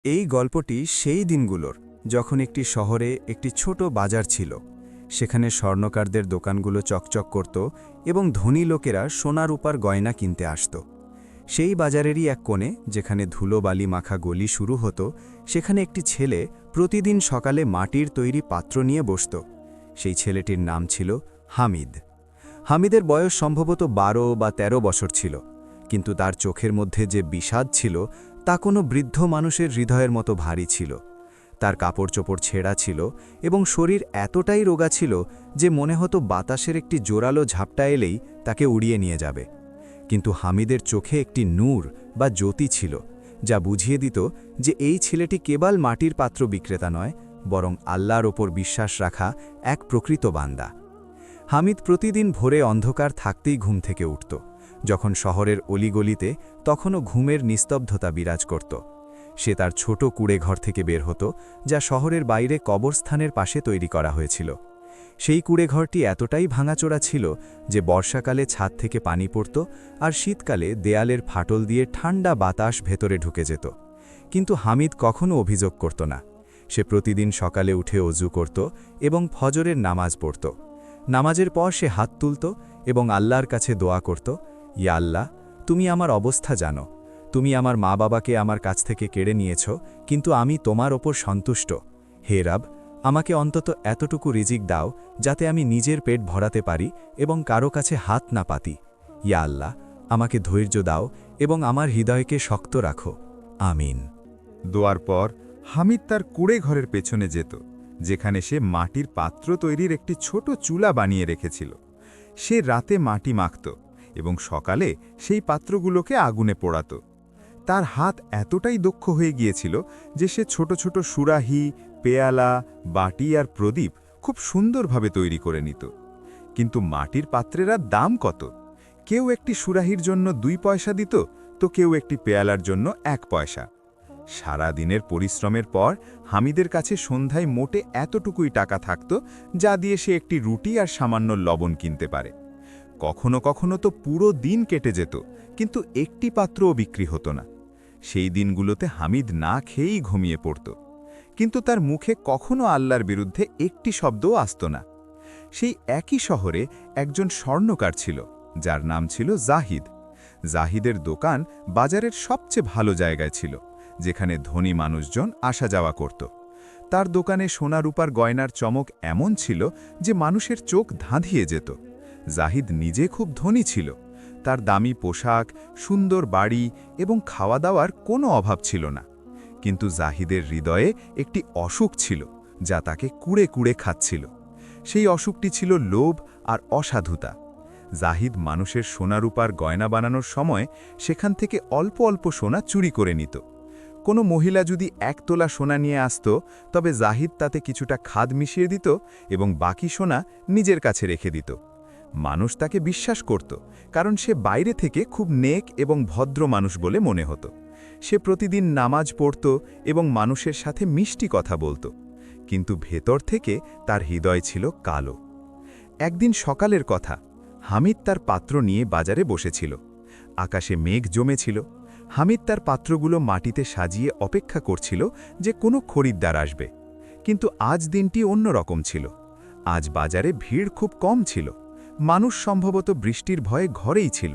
এই গল্পটি সেই দিনগুলোর যখন একটি শহরে একটি ছোট বাজার ছিল। সেখানে স্বর্ণকারদের দোকানগুলো চকচক করত এবং ধনী লোকেরা সোনা রূপার গয়না কিনতে আসত। সেই বাজারেরই এক কোণে, যেখানে ধুলোবালি মাখা গলি শুরু হতো, সেখানে একটি ছেলে প্রতিদিন সকালে মাটির তৈরি পাত্র নিয়ে বসত। সেই ছেলেটির নাম ছিল হামিদ। হামিদের বয়স সম্ভবত 12 বা 13 বছর ছিল, কিন্তু তার চোখের মধ্যে যে বিষাদ ছিল তা কোনো বৃদ্ধ মানুষের হৃদয়ের মতো ভারী ছিল। তার কাপড়-চোপড় ছেঁড়া ছিল এবং শরীর এতটাই রোগা ছিল যে মনে হতো বাতাসের একটি জোরালো ঝাপটা এলেই তাকে উড়িয়ে নিয়ে যাবে। কিন্তু হামিদের চোখে একটি নূর বা জ্যোতি ছিল, যা বুঝিয়ে দিত যে এই ছেলেটি কেবল মাটির পাত্র বিক্রেতা নয়, বরং আল্লাহর ওপর বিশ্বাস রাখা এক প্রকৃত বান্দা। হামিদ প্রতিদিন ভোরে অন্ধকার থাকতেই ঘুম থেকে উঠত। যখন শহরের অলিগলিতে তখনও ঘুমের নিস্তব্ধতা বিরাজ করত। সে তার ছোট কুঁড়েঘর থেকে বের হতো, যা শহরের বাইরে কবরস্থানের পাশে তৈরি করা হয়েছিল। সেই কুঁড়েঘরটি এতটাই ভাঙাচোরা ছিল যে বর্ষাকালে ছাদ থেকে পানি পড়ত আর শীতকালে দেয়ালের ফাটল দিয়ে ঠান্ডা বাতাস ভেতরে ঢুকে যেত। কিন্তু হামিদ কখনো অভিযোগ করত না। সে প্রতিদিন সকালে উঠে অজু করত এবং ফজরের নামাজ পড়ত। নামাজের পর সে হাত তুলত এবং আল্লাহর কাছে দোয়া করত, ইয়া আল্লাহ, তুমি আমার অবস্থা জানো। তুমি আমার মা বাবাকে আমার কাছ থেকে কেড়ে নিয়েছ, কিন্তু আমি তোমার ওপর সন্তুষ্ট। হে রব, আমাকে অন্তত এতটুকু রিজিক দাও যাতে আমি নিজের পেট ভরাতে পারি এবং কারো কাছে হাত না পাতি। ইয়া আল্লাহ, আমাকে ধৈর্য দাও এবং আমার হৃদয়কে শক্ত রাখো। আমিন। দোয়ার পর হামিদ তার কুঁড়ে ঘরের পেছনে যেত, যেখানে সে মাটির পাত্র তৈরির একটি ছোট চুলা বানিয়ে রেখেছিল। সে রাতে মাটি মাখত এবং সকালে সেই পাত্রগুলোকে আগুনে পোড়াত। তার হাত এতটাই দক্ষ হয়ে গিয়েছিল যে সে ছোট ছোট সুরাহি, পেয়ালা, বাটি আর প্রদীপ খুব সুন্দরভাবে তৈরি করে নিত। কিন্তু মাটির পাত্রের দাম কত! কেউ একটি সুরাহির জন্য 2 পয়সা দিত, তো কেউ একটি পেয়ালার জন্য 1 পয়সা। সারা দিনের পরিশ্রমের পর হামিদের কাছে সন্ধ্যায় মোটে এতটুকুই টাকা থাকত, যা দিয়ে সে একটি রুটি আর সামান্য লবণ কিনতে পারে। কখনো কখনো তো পুরো দিন কেটে যেত, কিন্তু একটি পাত্রও বিক্রি হতো না। সেই দিনগুলোতে হামিদ না খেয়েই ঘুমিয়ে পড়ত, কিন্তু তার মুখে কখনো আল্লাহর বিরুদ্ধে একটি শব্দও আসত না। সেই একই শহরে একজন স্বর্ণকার ছিল, যার নাম ছিল জাহিদ। জাহিদের দোকান বাজারের সবচেয়ে ভালো জায়গায় ছিল, যেখানে ধনী মানুষজন আসা যাওয়া করত। তার দোকানে সোনা রূপার গয়নার চমক এমন ছিল যে মানুষের চোখ ধাঁধিয়ে যেত। জাহিদ নিজে খুব ধনী ছিল। তার দামি পোশাক, সুন্দর বাড়ি এবং খাওয়া দাওয়ার কোনো অভাব ছিল না। কিন্তু জাহিদের হৃদয়ে একটি অসুখ ছিল, যা তাকে কুড়ে কুড়ে খাচ্ছিল। সেই অসুখটি ছিল লোভ আর অসাধুতা। জাহিদ মানুষের সোনা রূপার গয়না বানানোর সময় সেখান থেকে অল্প অল্প সোনা চুরি করে নিত। কোনো মহিলা যদি 1 তোলা সোনা নিয়ে আসত, তবে জাহিদ তাতে কিছুটা খাদ মিশিয়ে দিত এবং বাকি সোনা নিজের কাছে রেখে দিত। মানুষ তাকে বিশ্বাস করত, কারণ সে বাইরে থেকে খুব নেক এবং ভদ্র মানুষ বলে মনে হতো। সে প্রতিদিন নামাজ পড়ত এবং মানুষের সাথে মিষ্টি কথা বলত, কিন্তু ভেতর থেকে তার হৃদয় ছিল কালো। একদিন সকালের কথা, হামিদ তার পাত্র নিয়ে বাজারে বসেছিল। আকাশে মেঘ জমেছিল। হামিদ তার পাত্রগুলো মাটিতে সাজিয়ে অপেক্ষা করছিল যে কোনো খরিদ্দার আসবে। কিন্তু আজ দিনটি অন্যরকম ছিল। আজ বাজারে ভিড় খুব কম ছিল। মানুষ সম্ভবত বৃষ্টির ভয়ে ঘরেই ছিল।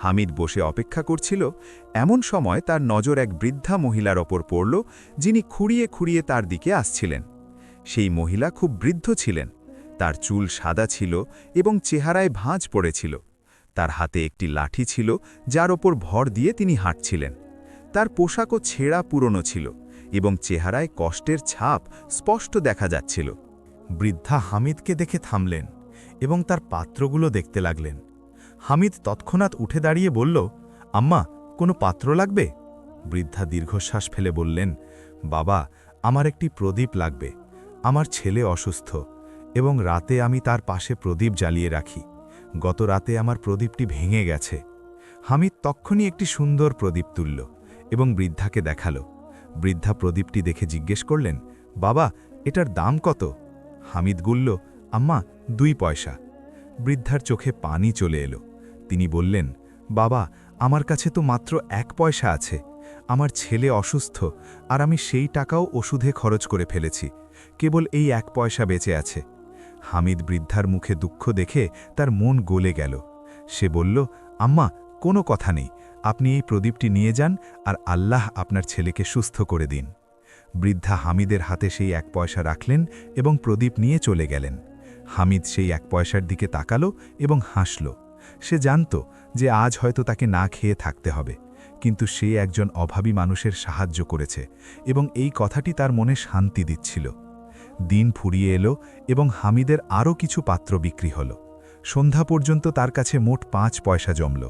হামিদ বসে অপেক্ষা করছিল। এমন সময় তার নজর এক বৃদ্ধা মহিলার ওপর পড়ল, যিনি খুঁড়িয়ে খুঁড়িয়ে তার দিকে আসছিলেন। সেই মহিলা খুব বৃদ্ধ ছিলেন। তার চুল সাদা ছিল এবং চেহারায় ভাঁজ পড়েছিল। তার হাতে একটি লাঠি ছিল, যার ওপর ভর দিয়ে তিনি হাঁটছিলেন। তার পোশাকও ছেঁড়া পুরনো ছিল এবং চেহারায় কষ্টের ছাপ স্পষ্ট দেখা যাচ্ছিল। বৃদ্ধা হামিদকে দেখে থামলেন এবং তার পাত্রগুলো দেখতে লাগলেন। হামিদ তৎক্ষণাৎ উঠে দাঁড়িয়ে বলল, আম্মা, কোনো পাত্র লাগবে? বৃদ্ধা দীর্ঘশ্বাস ফেলে বললেন, বাবা, আমার একটি প্রদীপ লাগবে। আমার ছেলে অসুস্থ এবং রাতে আমি তার পাশে প্রদীপ জ্বালিয়ে রাখি। গত রাতে আমার প্রদীপটি ভেঙে গেছে। হামিদ তক্ষুনি একটি সুন্দর প্রদীপ তুলল এবং বৃদ্ধাকে দেখাল। বৃদ্ধা প্রদীপটি দেখে জিজ্ঞেস করলেন, বাবা, এটার দাম কত? হামিদ বলল, আম্মা, 2 পয়সা। বৃদ্ধার চোখে পানি চলে এলো। তিনি বললেন, বাবা, আমার কাছে তো মাত্র 1 পয়সা আছে। আমার ছেলে অসুস্থ আর আমি সেই টাকাও ওষুধে খরচ করে ফেলেছি, কেবল এই 1 পয়সা বেঁচে আছে। হামিদ বৃদ্ধার মুখে দুঃখ দেখে তার মন গলে গেল। সে বলল, আম্মা, কোনো কথা নেই, আপনি এই প্রদীপটি নিয়ে যান আর আল্লাহ আপনার ছেলেকে সুস্থ করে দিন। বৃদ্ধা হামিদের হাতে সেই 1 পয়সা রাখলেন এবং প্রদীপ নিয়ে চলে গেলেন। হামিদ সেই 1 পয়সার দিকে তাকালো এবং হাসল। সে জানত যে আজ হয়তো তাকে না খেয়ে থাকতে হবে, কিন্তু সে একজন অভাবী মানুষের সাহায্য করেছে এবং এই কথাটি তার মনে শান্তি দিচ্ছিল। দিন ফুরিয়ে এলো এবং হামিদের আরও কিছু পাত্র বিক্রি হল। সন্ধ্যা পর্যন্ত তার কাছে মোট 5 পয়সা জমল।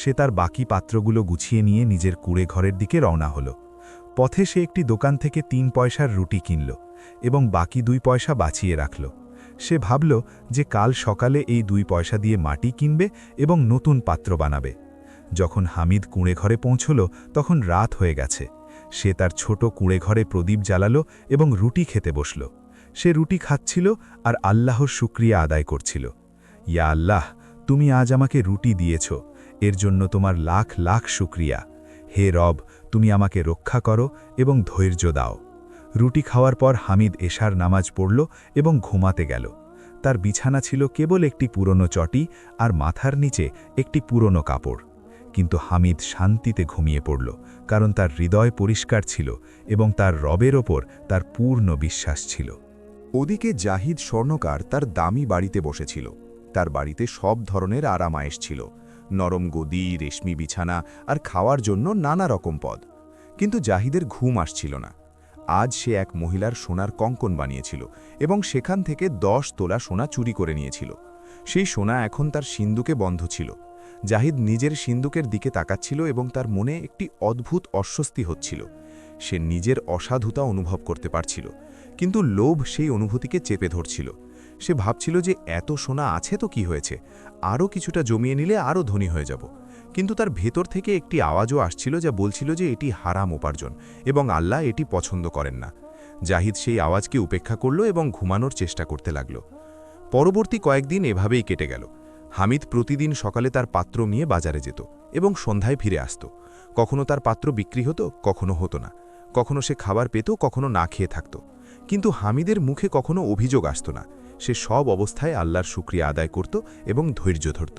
সে তার বাকি পাত্রগুলো গুছিয়ে নিয়ে নিজের কুঁড়ে ঘরের দিকে রওনা হল। পথে সে একটি দোকান থেকে 3 পয়সার রুটি কিনল এবং বাকি 2 পয়সা বাঁচিয়ে রাখল। সে ভাবল যে কাল সকালে এই 2 পয়সা দিয়ে মাটি কিনবে এবং নতুন পাত্র বানাবে। যখন হামিদ কুঁড়ে ঘরে পৌঁছল তখন রাত হয়ে গেছে। সে তার ছোট কুঁড়ে ঘরে প্রদীপ জ্বালালো এবং রুটি খেতে বসল। সে রুটি খাচ্ছিল আর আল্লাহর শুকরিয়া আদায় করছিল। ইয়া আল্লাহ, তুমি আজ আমাকে রুটি দিয়েছ, এর জন্য তোমার লাখ লাখ শুকরিয়া। হে রব, তুমি আমাকে রক্ষা করো এবং ধৈর্য দাও। রুটি খাওয়ার পর হামিদ এশার নামাজ পড়ল এবং ঘুমাতে গেল। তার বিছানা ছিল কেবল একটি পুরনো চটি আর মাথার নিচে একটি পুরনো কাপড়। কিন্তু হামিদ শান্তিতে ঘুমিয়ে পড়ল, কারণ তার হৃদয় পরিষ্কার ছিল এবং তার রবের ওপর তার পূর্ণ বিশ্বাস ছিল। ওদিকে জাহিদ স্বর্ণকার তার দামি বাড়িতে বসেছিল। তার বাড়িতে সব ধরনের আরামায়েশ ছিল, নরম গদি, রেশমি বিছানা আর খাওয়ার জন্য নানা রকম পদ। কিন্তু জাহিদের ঘুম আসছিল না। আজ সে এক মহিলার সোনার কঙ্কন বানিয়েছিল এবং সেখান থেকে 10 তোলা সোনা চুরি করে নিয়েছিল। সেই সোনা এখন তার সিন্দুকে বন্ধ ছিল। জাহিদ নিজের সিন্দুকের দিকে তাকাচ্ছিল এবং তার মনে একটি অদ্ভুত অস্বস্তি হচ্ছিল। সে নিজের অসাধুতা অনুভব করতে পারছিল, কিন্তু লোভ সেই অনুভূতিকে চেপে ধরছিল। সে ভাবছিল যে এত সোনা আছে তো কি হয়েছে, আরও কিছুটা জমিয়ে নিলে আরও ধনী হয়ে যাব। কিন্তু তার ভেতর থেকে একটি আওয়াজও আসছিল যা বলছিল যে এটি হারাম উপার্জন এবং আল্লাহ এটি পছন্দ করেন না। জাহিদ সেই আওয়াজকে উপেক্ষা করল এবং ঘুমানোর চেষ্টা করতে লাগল। পরবর্তী কয়েকদিন এভাবেই কেটে গেল। হামিদ প্রতিদিন সকালে তার পাত্র নিয়ে বাজারে যেত এবং সন্ধ্যায় ফিরে আসত। কখনো তার পাত্র বিক্রি হতো, কখনো হতো না। কখনো সে খাবার পেত, কখনো না খেয়ে থাকত। কিন্তু হামিদের মুখে কখনো অভিযোগ আসত না। সে সব অবস্থায় আল্লাহর শুকরিয়া আদায় করত এবং ধৈর্য ধরত।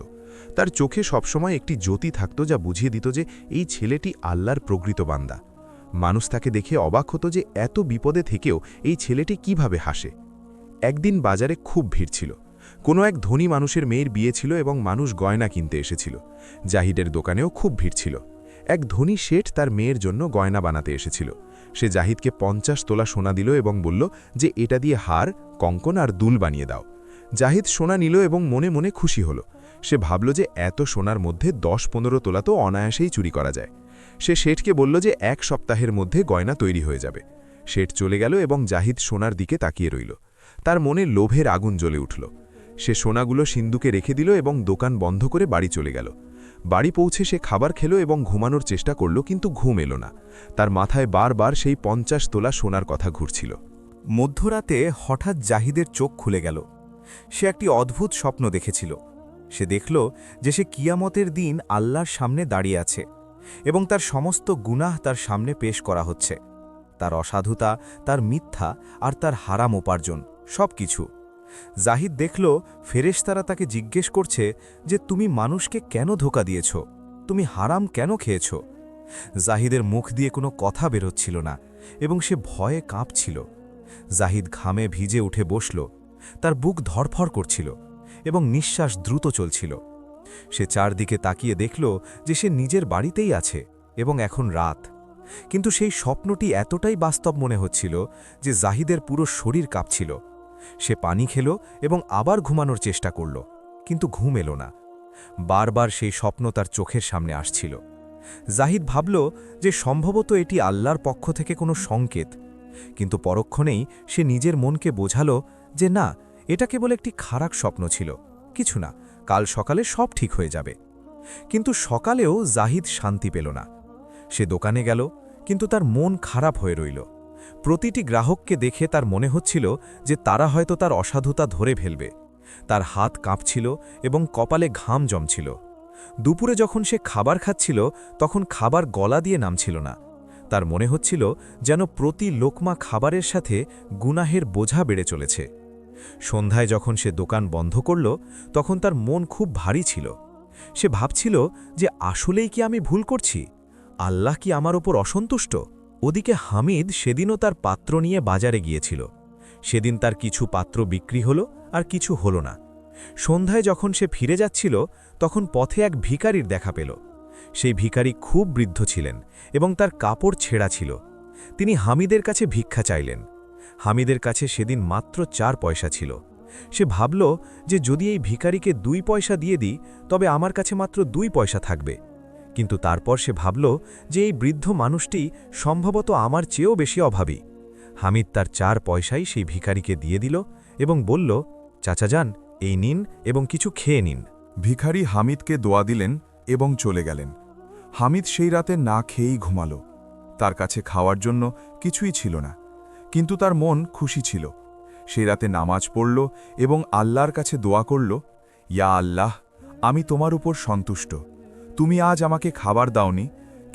তার চোখে সবসময় একটি জ্যোতি থাকত যা বুঝিয়ে দিত যে এই ছেলেটি আল্লাহর প্রকৃত বান্দা। মানুষ তাকে দেখে অবাক হতো যে এত বিপদে থেকেও এই ছেলেটি কিভাবে হাসে। একদিন বাজারে খুব ভিড় ছিল। কোনো এক ধনী মানুষের মেয়ের বিয়ে ছিল এবং মানুষ গয়না কিনতে এসেছিল। জাহিদের দোকানেও খুব ভিড় ছিল। এক ধনী শেঠ তার মেয়ের জন্য গয়না বানাতে এসেছিল। সে জাহিদকে 50 তোলা সোনা দিল এবং বলল যে এটা দিয়ে হার, কঙ্কন আর দুল বানিয়ে দাও। জাহিদ সোনা নিল এবং মনে মনে খুশি হল। সে ভাবল যে এত সোনার মধ্যে 10-15 তোলা তো অনায়াসেই চুরি করা যায়। সে শেঠকে বলল যে 1 সপ্তাহের মধ্যে গয়না তৈরি হয়ে যাবে। শেঠ চলে গেল এবং জাহিদ সোনার দিকে তাকিয়ে রইল। তার মনে লোভের আগুন জ্বলে উঠল। সে সোনাগুলো সিন্দুকে রেখে দিল এবং দোকান বন্ধ করে বাড়ি চলে গেল। বাড়ি পৌঁছে সে খাবার খেল এবং ঘুমানোর চেষ্টা করল, কিন্তু ঘুম এলো না। তার মাথায় বারবার সেই 50 তোলা সোনার কথা ঘুরছিল। মধ্যরাতে হঠাৎ জাহিদের চোখ খুলে গেল। সে একটি অদ্ভুত স্বপ্ন দেখেছিল। সে দেখল যে সে কিয়ামতের দিন আল্লাহর সামনে দাঁড়িয়ে আছে এবং তার সমস্ত গুনাহ তার সামনে পেশ করা হচ্ছে। তার অসাধুতা, তার মিথ্যা আর তার হারাম উপার্জন সব কিছু। জাহিদ দেখল ফেরেশতারা তাকে জিজ্ঞেস করছে যে তুমি মানুষকে কেন ধোঁকা দিয়েছ, তুমি হারাম কেন খেয়েছ। জাহিদের মুখ দিয়ে কোনো কথা বেরোচ্ছিল না এবং সে ভয়ে কাঁপছিল। জাহিদ ঘামে ভিজে উঠে বসল। তার বুক ধড়ফড় করছিল এবং নিঃশ্বাস দ্রুত চলছিল। সে চারদিকে তাকিয়ে দেখল যে সে নিজের বাড়িতেই আছে এবং এখন রাত। কিন্তু সেই স্বপ্নটি এতটাই বাস্তব মনে হচ্ছিল যে জাহিদের পুরো শরীর কাঁপছিল। সে পানি খেল এবং আবার ঘুমানোর চেষ্টা করল, কিন্তু ঘুম এলো না। বারবার সেই স্বপ্ন তার চোখের সামনে আসছিল। জাহিদ ভাবল যে সম্ভবত এটি আল্লাহর পক্ষ থেকে কোনো সংকেত, কিন্তু পরক্ষণেই সে নিজের মনকে বোঝাল যে না, এটা কেবল একটি খারাপ স্বপ্ন ছিল, কিছু না, কাল সকালে সব ঠিক হয়ে যাবে। কিন্তু সকালেও জাহিদ শান্তি পেল না। সে দোকানে গেল, কিন্তু তার মন খারাপ হয়ে রইল। প্রতিটি গ্রাহককে দেখে তার মনে হচ্ছিল যে তারা হয়তো তার অসাধুতা ধরে ফেলবে। তার হাত কাঁপছিল এবং কপালে ঘাম জমছিল। দুপুরে যখন সে খাবার খাচ্ছিল তখন খাবার গলা দিয়ে নামছিল না তার মনে হচ্ছিল যেন প্রতি লোকমা খাবারের সাথে গুনাহের বোঝা বেড়ে চলেছে। সন্ধ্যায় যখন সে দোকান বন্ধ করল, তখন তার মন খুব ভারী ছিল। সে ভাবছিল যে আসলেই কি আমি ভুল করছি? আল্লাহ কি আমার ওপর অসন্তুষ্ট? ওদিকে হামিদ সেদিনও তার পাত্র নিয়ে বাজারে গিয়েছিল। সেদিন তার কিছু পাত্র বিক্রি হলো আর কিছু হলো না। সন্ধ্যায় যখন সে ফিরে যাচ্ছিল, তখন পথে এক ভিখারির দেখা পেল। সেই ভিখারি খুব বৃদ্ধ ছিলেন এবং তার কাপড় ছেঁড়া ছিল। তিনি হামিদের কাছে ভিক্ষা চাইলেন। হামিদের কাছে সেদিন মাত্র 4 পয়সা ছিল। সে ভাবল যে যদি এই ভিখারিকে 2 পয়সা দিয়ে দিই, তবে আমার কাছে মাত্র 2 পয়সা থাকবে। কিন্তু তারপর সে ভাবল যে এই বৃদ্ধ মানুষটি সম্ভবত আমার চেয়েও বেশি অভাবী। হামিদ তার 4 পয়সাই সেই ভিখারিকে দিয়ে দিল এবং বলল, চাচা যান, এই নিন এবং কিছু খেয়ে নিন। ভিখারি হামিদকে দোয়া দিলেন এবং চলে গেলেন। হামিদ সেই রাতে না খেয়েই ঘুমাল। তার কাছে খাওয়ার জন্য কিছুই ছিল না, কিন্তু তার মন খুশি ছিল। সেই রাতে নামাজ পড়ল এবং আল্লাহর কাছে দোয়া করল, ইয়া আল্লাহ, আমি তোমার উপর সন্তুষ্ট। তুমি আজ আমাকে খাবার দাওনি,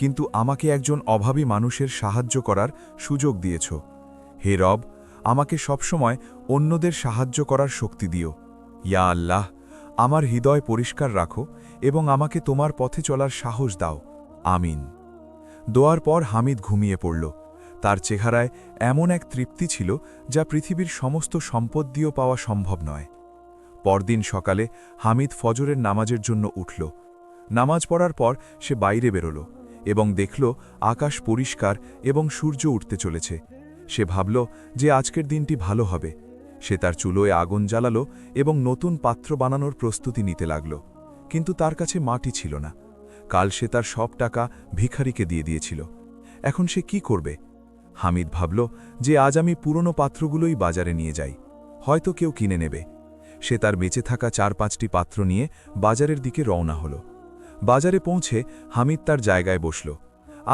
কিন্তু আমাকে একজন অভাবী মানুষের সাহায্য করার সুযোগ দিয়েছ। হে রব, আমাকে সবসময় অন্যদের সাহায্য করার শক্তি দিও। ইয়া আল্লাহ, আমার হৃদয় পরিষ্কার রাখো এবং আমাকে তোমার পথে চলার সাহস দাও। আমিন। দোয়ার পর হামিদ ঘুমিয়ে পড়ল। তার চেহারায় এমন এক তৃপ্তি ছিল যা পৃথিবীর সমস্ত সম্পদ দিয়েও পাওয়া সম্ভব নয়। পরদিন সকালে হামিদ ফজরের নামাজের জন্য উঠল। নামাজ পড়ার পর সে বাইরে বেরোল এবং দেখল আকাশ পরিষ্কার এবং সূর্য উঠতে চলেছে। সে ভাবল যে আজকের দিনটি ভালো হবে। সে তার চুলোয় আগুন জ্বালালো এবং নতুন পাত্র বানানোর প্রস্তুতি নিতে লাগল। কিন্তু তার কাছে মাটি ছিল না। কাল সে তার সব টাকা ভিখারিকে দিয়ে দিয়েছিল। এখন সে কি করবে? হামিদ ভাবল যে আজ আমি পুরনো পাত্রগুলোই বাজারে নিয়ে যাই, হয়তো কেউ কিনে নেবে। সে তার বেঁচে থাকা 4-5টি পাত্র নিয়ে বাজারের দিকে রওনা হল। বাজারে পৌঁছে হামিদ তার জায়গায় বসল।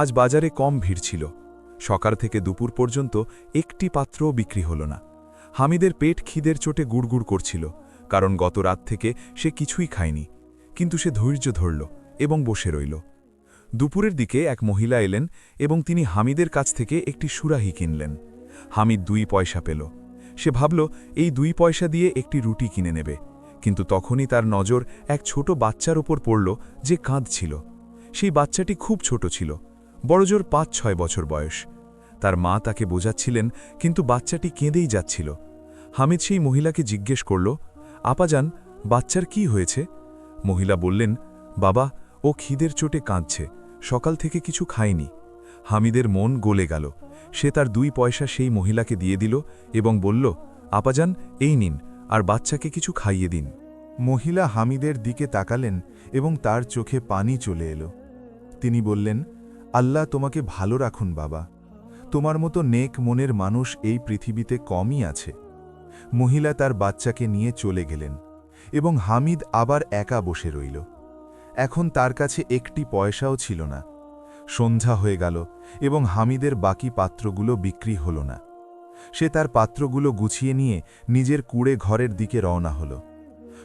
আজ বাজারে কম ভিড় ছিল। সকাল থেকে দুপুর পর্যন্ত একটি পাত্রও বিক্রি হল না। হামিদের পেট খিদের চোটে গুড়গুড় করছিল, কারণ গত রাত থেকে সে কিছুই খায়নি। কিন্তু সে ধৈর্য ধরল এবং বসে রইল। দুপুরের দিকে এক মহিলা এলেন এবং তিনি হামিদের কাছ থেকে একটি সুরাহি কিনলেন। হামিদ 2 পয়সা পেল। সে ভাবল এই 2 পয়সা দিয়ে একটি রুটি কিনে নেবে। কিন্তু তখনই তার নজর এক ছোট বাচ্চার ওপর পড়ল যে কাঁদছিল। সেই বাচ্চাটি খুব ছোট ছিল, বড়জোর 5-6 বছর বয়স। তার মা তাকে বোঝাচ্ছিলেন, কিন্তু বাচ্চাটি কেঁদেই যাচ্ছিল। হামিদ সেই মহিলাকে জিজ্ঞেস করল, আপাজান, বাচ্চার কি হয়েছে? মহিলা বললেন, বাবা, ও খিদের চোটে কাঁদছে, সকাল থেকে কিছু খায়নি। হামিদের মন গলে গেল। সে তার 2 পয়সা সেই মহিলাকে দিয়ে দিল এবং বলল, আপাজান, এই নিন, আর বাচ্চাকে কিছু খাইয়ে দিন। মহিলা হামিদের দিকে তাকালেন এবং তার চোখে পানি চলে এলো। তিনি বললেন, আল্লাহ তোমাকে ভালো রাখুন বাবা, তোমার মতো নেক মনের মানুষ এই পৃথিবীতে কমই আছে। মহিলা তার বাচ্চাকে নিয়ে চলে গেলেন এবং হামিদ আবার একা বসে রইল। এখন তার কাছে একটি পয়সাও ছিল না। সন্ধ্যা হয়ে গেল এবং হামিদের বাকি পাত্রগুলো বিক্রি হল না। সে তার পাত্রগুলো গুছিয়ে নিয়ে নিজের কুড়ে ঘরের দিকে রওনা হল।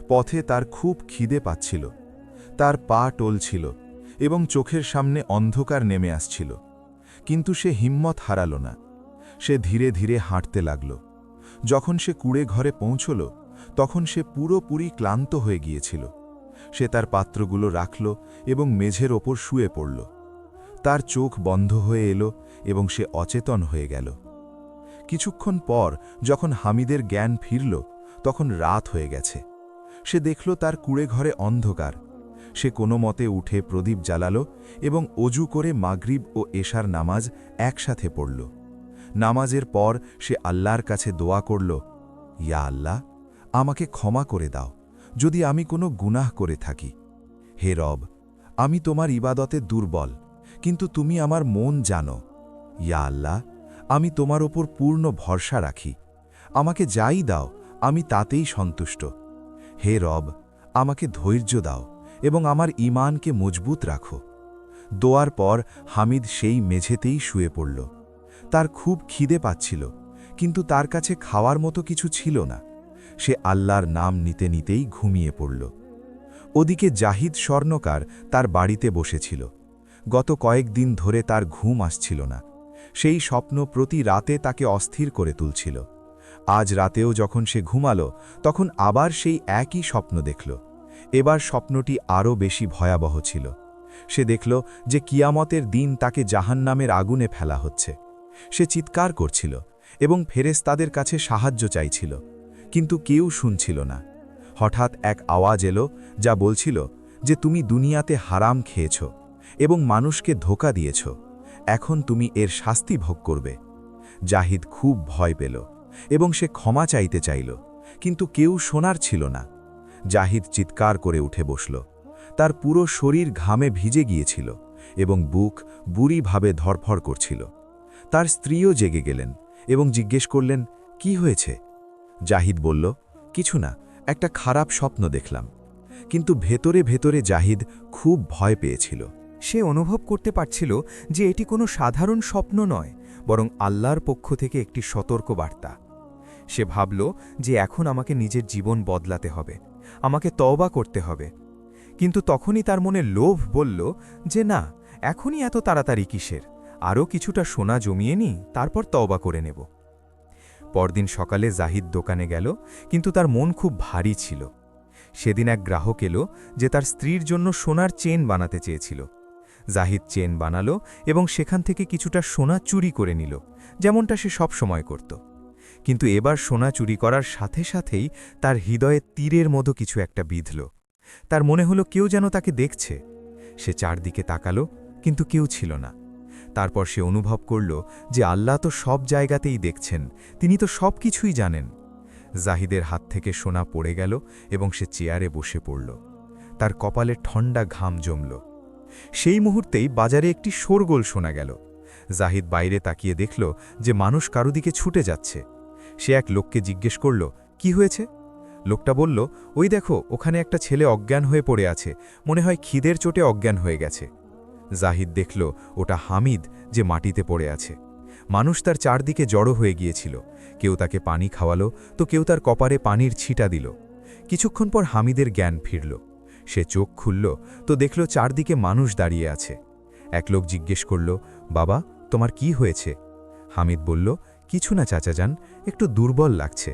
পথে তার খুব খিদে পাচ্ছিল। তার পা টলছিল এবং চোখের সামনে অন্ধকার নেমে আসছিল। কিন্তু সে হিম্মত হারাল না। সে ধীরে ধীরে হাঁটতে লাগল। যখন সে কুড়ে ঘরে পৌঁছল, তখন সে পুরোপুরি ক্লান্ত হয়ে গিয়েছিল। সে তার পাত্রগুলো রাখল এবং মেঝের ওপর শুয়ে পড়ল। তার চোখ বন্ধ হয়ে এলো এবং সে অচেতন হয়ে গেল। কিছুক্ষণ পর যখন হামিদের জ্ঞান ফিরল, তখন রাত হয়ে গেছে। সে দেখল তার কুড়ে ঘরে অন্ধকার। সে কোনো মতে উঠে প্রদীপ জ্বালাল এবং অজু করে মাগরিব ও এশার নামাজ একসাথে পড়ল। নামাজের পর সে আল্লাহর কাছে দোয়া করল, ইয়া আল্লাহ, আমাকে ক্ষমা করে দাও যদি আমি কোনো গুনাহ করে থাকি। হে রব, আমি তোমার ইবাদতে দুর্বল, কিন্তু তুমি আমার মন জানো। ইয়া আল্লাহ, আমি তোমার ওপর পূর্ণ ভরসা রাখি। আমাকে যাই দাও, আমি তাতেই সন্তুষ্ট। হে রব, আমাকে ধৈর্য দাও এবং আমার ঈমানকে মজবুত রাখো। দোয়ার পর হামিদ সেই মেঝেতেই শুয়ে পড়ল। তার খুব খিদে পাচ্ছিল, কিন্তু তার কাছে খাওয়ার মতো কিছু ছিল না। সে আল্লাহর নাম নিতে নিতেই ঘুমিয়ে পড়ল। ওদিকে জাহিদ স্বর্ণকার তার বাড়িতে বসেছিল। গত কয়েকদিন ধরে তার ঘুম আসছিল না। সেই স্বপ্ন প্রতি রাতে তাকে অস্থির করে তুলছিল। আজ রাতেও যখন সে ঘুমালো তখন আবার সেই একই স্বপ্ন দেখল। এবার স্বপ্নটি আরও বেশি ভয়াবহ ছিল। সে দেখল যে কিয়ামতের দিন তাকে জাহান্নামের আগুনে ফেলা হচ্ছে। সে চিৎকার করছিল এবং ফেরেশতাদের কাছে সাহায্য চাইছিল, কিন্তু কেউ শুনছিল না। হঠাৎ এক আওয়াজ এলো যা বলছিল যে তুমি দুনিয়াতে হারাম খেয়েছ এবং মানুষকে ধোঁকা দিয়েছ, এখন তুমি এর শাস্তি ভোগ করবে। জাহিদ খুব ভয় পেল এবং সে ক্ষমা চাইতে চাইল, কিন্তু কেউ শোনার ছিল না। জাহিদ চিৎকার করে উঠে বসল। তার পুরো শরীর ঘামে ভিজে গিয়েছিল এবং বুক বুড়িভাবে ধরফর করছিল। তার স্ত্রীও জেগে গেলেন এবং জিজ্ঞেস করলেন, কি হয়েছে? জাহিদ বলল, কিছু না, একটা খারাপ স্বপ্ন দেখলাম। কিন্তু ভেতরে ভেতরে জাহিদ খুব ভয় পেয়েছিল। সে অনুভব করতে পারছিল যে এটি কোনো সাধারণ স্বপ্ন নয়, বরং আল্লাহর পক্ষ থেকে একটি সতর্ক বার্তা। সে ভাবল যে এখন আমাকে নিজের জীবন বদলাতে হবে, আমাকে তওবা করতে হবে। কিন্তু তখনই তার মনে লোভ বলল যে না, এখনই এত তাড়াতাড়ি কিসের, আরও কিছুটা সোনা জমিয়ে নিই, তারপর তওবা করে নেব। পরদিন সকালে জাহিদ দোকানে গেল, কিন্তু তার মন খুব ভারী ছিল। সেদিন এক গ্রাহক এলো যে তার স্ত্রীর জন্য সোনার চেন বানাতে চেয়েছিল। জাহিদ চেন বানালো এবং সেখান থেকে কিছুটা সোনা চুরি করে নিল, যেমনটা সে সব সময় করত। কিন্তু এবার সোনা চুরি করার সাথে সাথেই তার হৃদয়ে তীরের মতো কিছু একটা বিঁধল। তার মনে হলো কেউ যেন তাকে দেখছে। সে চারদিকে তাকালো, কিন্তু কেউ ছিল না। তারপর সে অনুভব করল যে আল্লাহ তো সব জায়গাতেই দেখছেন, তিনি তো সব কিছুই জানেন। জাহিদের হাত থেকে সোনা পড়ে গেল এবং সে চেয়ারে বসে পড়ল। তার কপালে ঠান্ডা ঘাম জমল। সেই মুহূর্তেই বাজারে একটি শোরগোল শোনা গেল। জাহিদ বাইরে তাকিয়ে দেখল যে মানুষ কারো দিকে ছুটে যাচ্ছে। সে এক লোককে জিজ্ঞেস করল, কি হয়েছে? লোকটা বলল, ওই দেখো, ওখানে একটা ছেলে অজ্ঞান হয়ে পড়ে আছে, মনে হয় খিদের চোটে অজ্ঞান হয়ে গেছে। জাহিদ দেখল ওটা হামিদ, যে মাটিতে পড়ে আছে। মানুষ তার চারদিকে জড়ো হয়ে গিয়েছিল। কেউ তাকে পানি খাওয়ালো, তো কেউ তার কপারে পানির ছিটা দিল। কিছুক্ষণ পর হামিদের জ্ঞান ফিরল। সে চোখ খুলল তো দেখল চারদিকে মানুষ দাঁড়িয়ে আছে। এক লোক জিজ্ঞেস করল, বাবা, তোমার কি হয়েছে? হামিদ বলল, কিছু না চাচাজান, একটু দুর্বল লাগছে।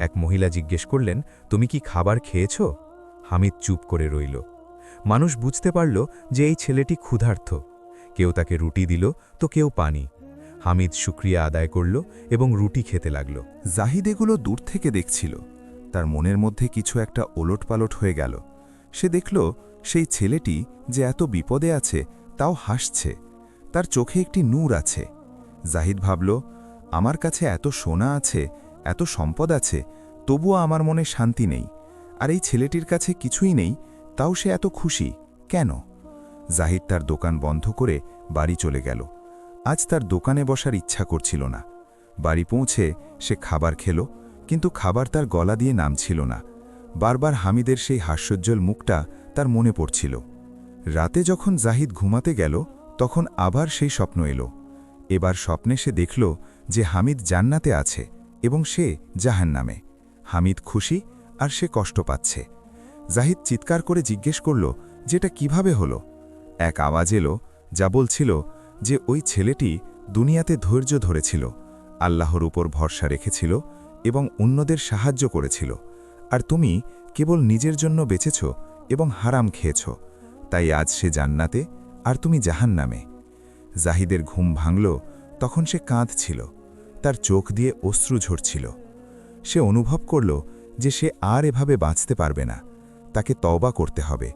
এক মহিলা জিজ্ঞেস করলেন, তুমি কি খাবার খেয়েছ? হামিদ চুপ করে রইল। মানুষ বুঝতে পারল যে এই ছেলেটি ক্ষুধার্ত। কেউ তাকে রুটি দিল, তো কেউ পানি। হামিদ শুকরিয়া আদায় করল এবং রুটি খেতে লাগল। জাহিদ এগুলো দূর থেকে দেখছিল। তার মনের মধ্যে কিছু একটা ওলটপালট হয়ে গেল। সে দেখল সেই ছেলেটি যে এত বিপদে আছে তাও হাসছে, তার চোখে একটি নূর আছে। জাহিদ ভাবল, আমার কাছে এত সোনা আছে, এত সম্পদ আছে, তবুও আমার মনে শান্তি নেই। আর এই ছেলেটির কাছে কিছুই নেই, তাও সে এত খুশি কেন? জাহিদ তার দোকান বন্ধ করে বাড়ি চলে গেল। আজ তার দোকানে বসার ইচ্ছা করছিল না। বাড়ি পৌঁছে সে খাবার খেল, কিন্তু খাবার তার গলা দিয়ে নামছিল না। বারবার হামিদের সেই হাস্যোজ্জ্বল মুখটা তার মনে পড়ছিল। রাতে যখন জাহিদ ঘুমাতে গেল তখন আবার সেই স্বপ্ন এলো। এবার স্বপ্নে সে দেখল যে হামিদ জান্নাতে আছে এবং সে জাহান্নামে। হামিদ খুশি আর সে কষ্ট পাচ্ছে। জাহিদ চিৎকার করে জিজ্ঞেস করল, যেটা কিভাবে হলো? এক আওয়াজ এলো যা বলছিল যে ওই ছেলেটি দুনিয়াতে ধৈর্য ধরেছিল, আল্লাহর উপর ভরসা রেখেছিল এবং অন্যদের সাহায্য করেছিল। আর তুমি কেবল নিজের জন্য বেঁচেছ এবং হারাম খেয়েছ, তাই আজ সে জান্নাতে আর তুমি জাহান্নামে। জাহিদের ঘুম ভাঙল, তখন সে কাঁদছিল, তার চোখ দিয়ে অশ্রু ঝরছিল। সে অনুভব করল যে সে আর এভাবে বাঁচতে পারবে না, তাকে তওবা করতে হবে,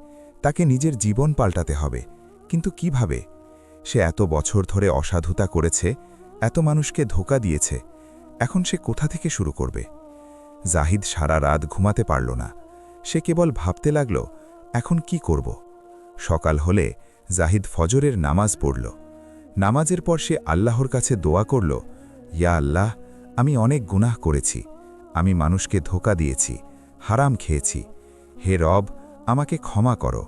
তাকে নিজের জীবন পাল্টাতে হবে। কিন্তু কিভাবে? সে এত বছর ধরে অসাধুতা করেছে, এত মানুষকে ধোঁকা দিয়েছে, এখন সে কোথা থেকে শুরু করবে? জাহিদ সারা রাত ঘুমাতে পারল না। সে কেবল ভাবতে লাগল, এখন কি করব? সকাল হলে জাহিদ ফজরের নামাজ পড়ল। নামাজের পর সে আল্লাহর কাছে দোয়া করল, ইয়া আল্লাহ, আমি অনেক গুনাহ করেছি, আমি মানুষকে ধোঁকা দিয়েছি, হারাম খেয়েছি। হে রব, আমাকে ক্ষমা করো,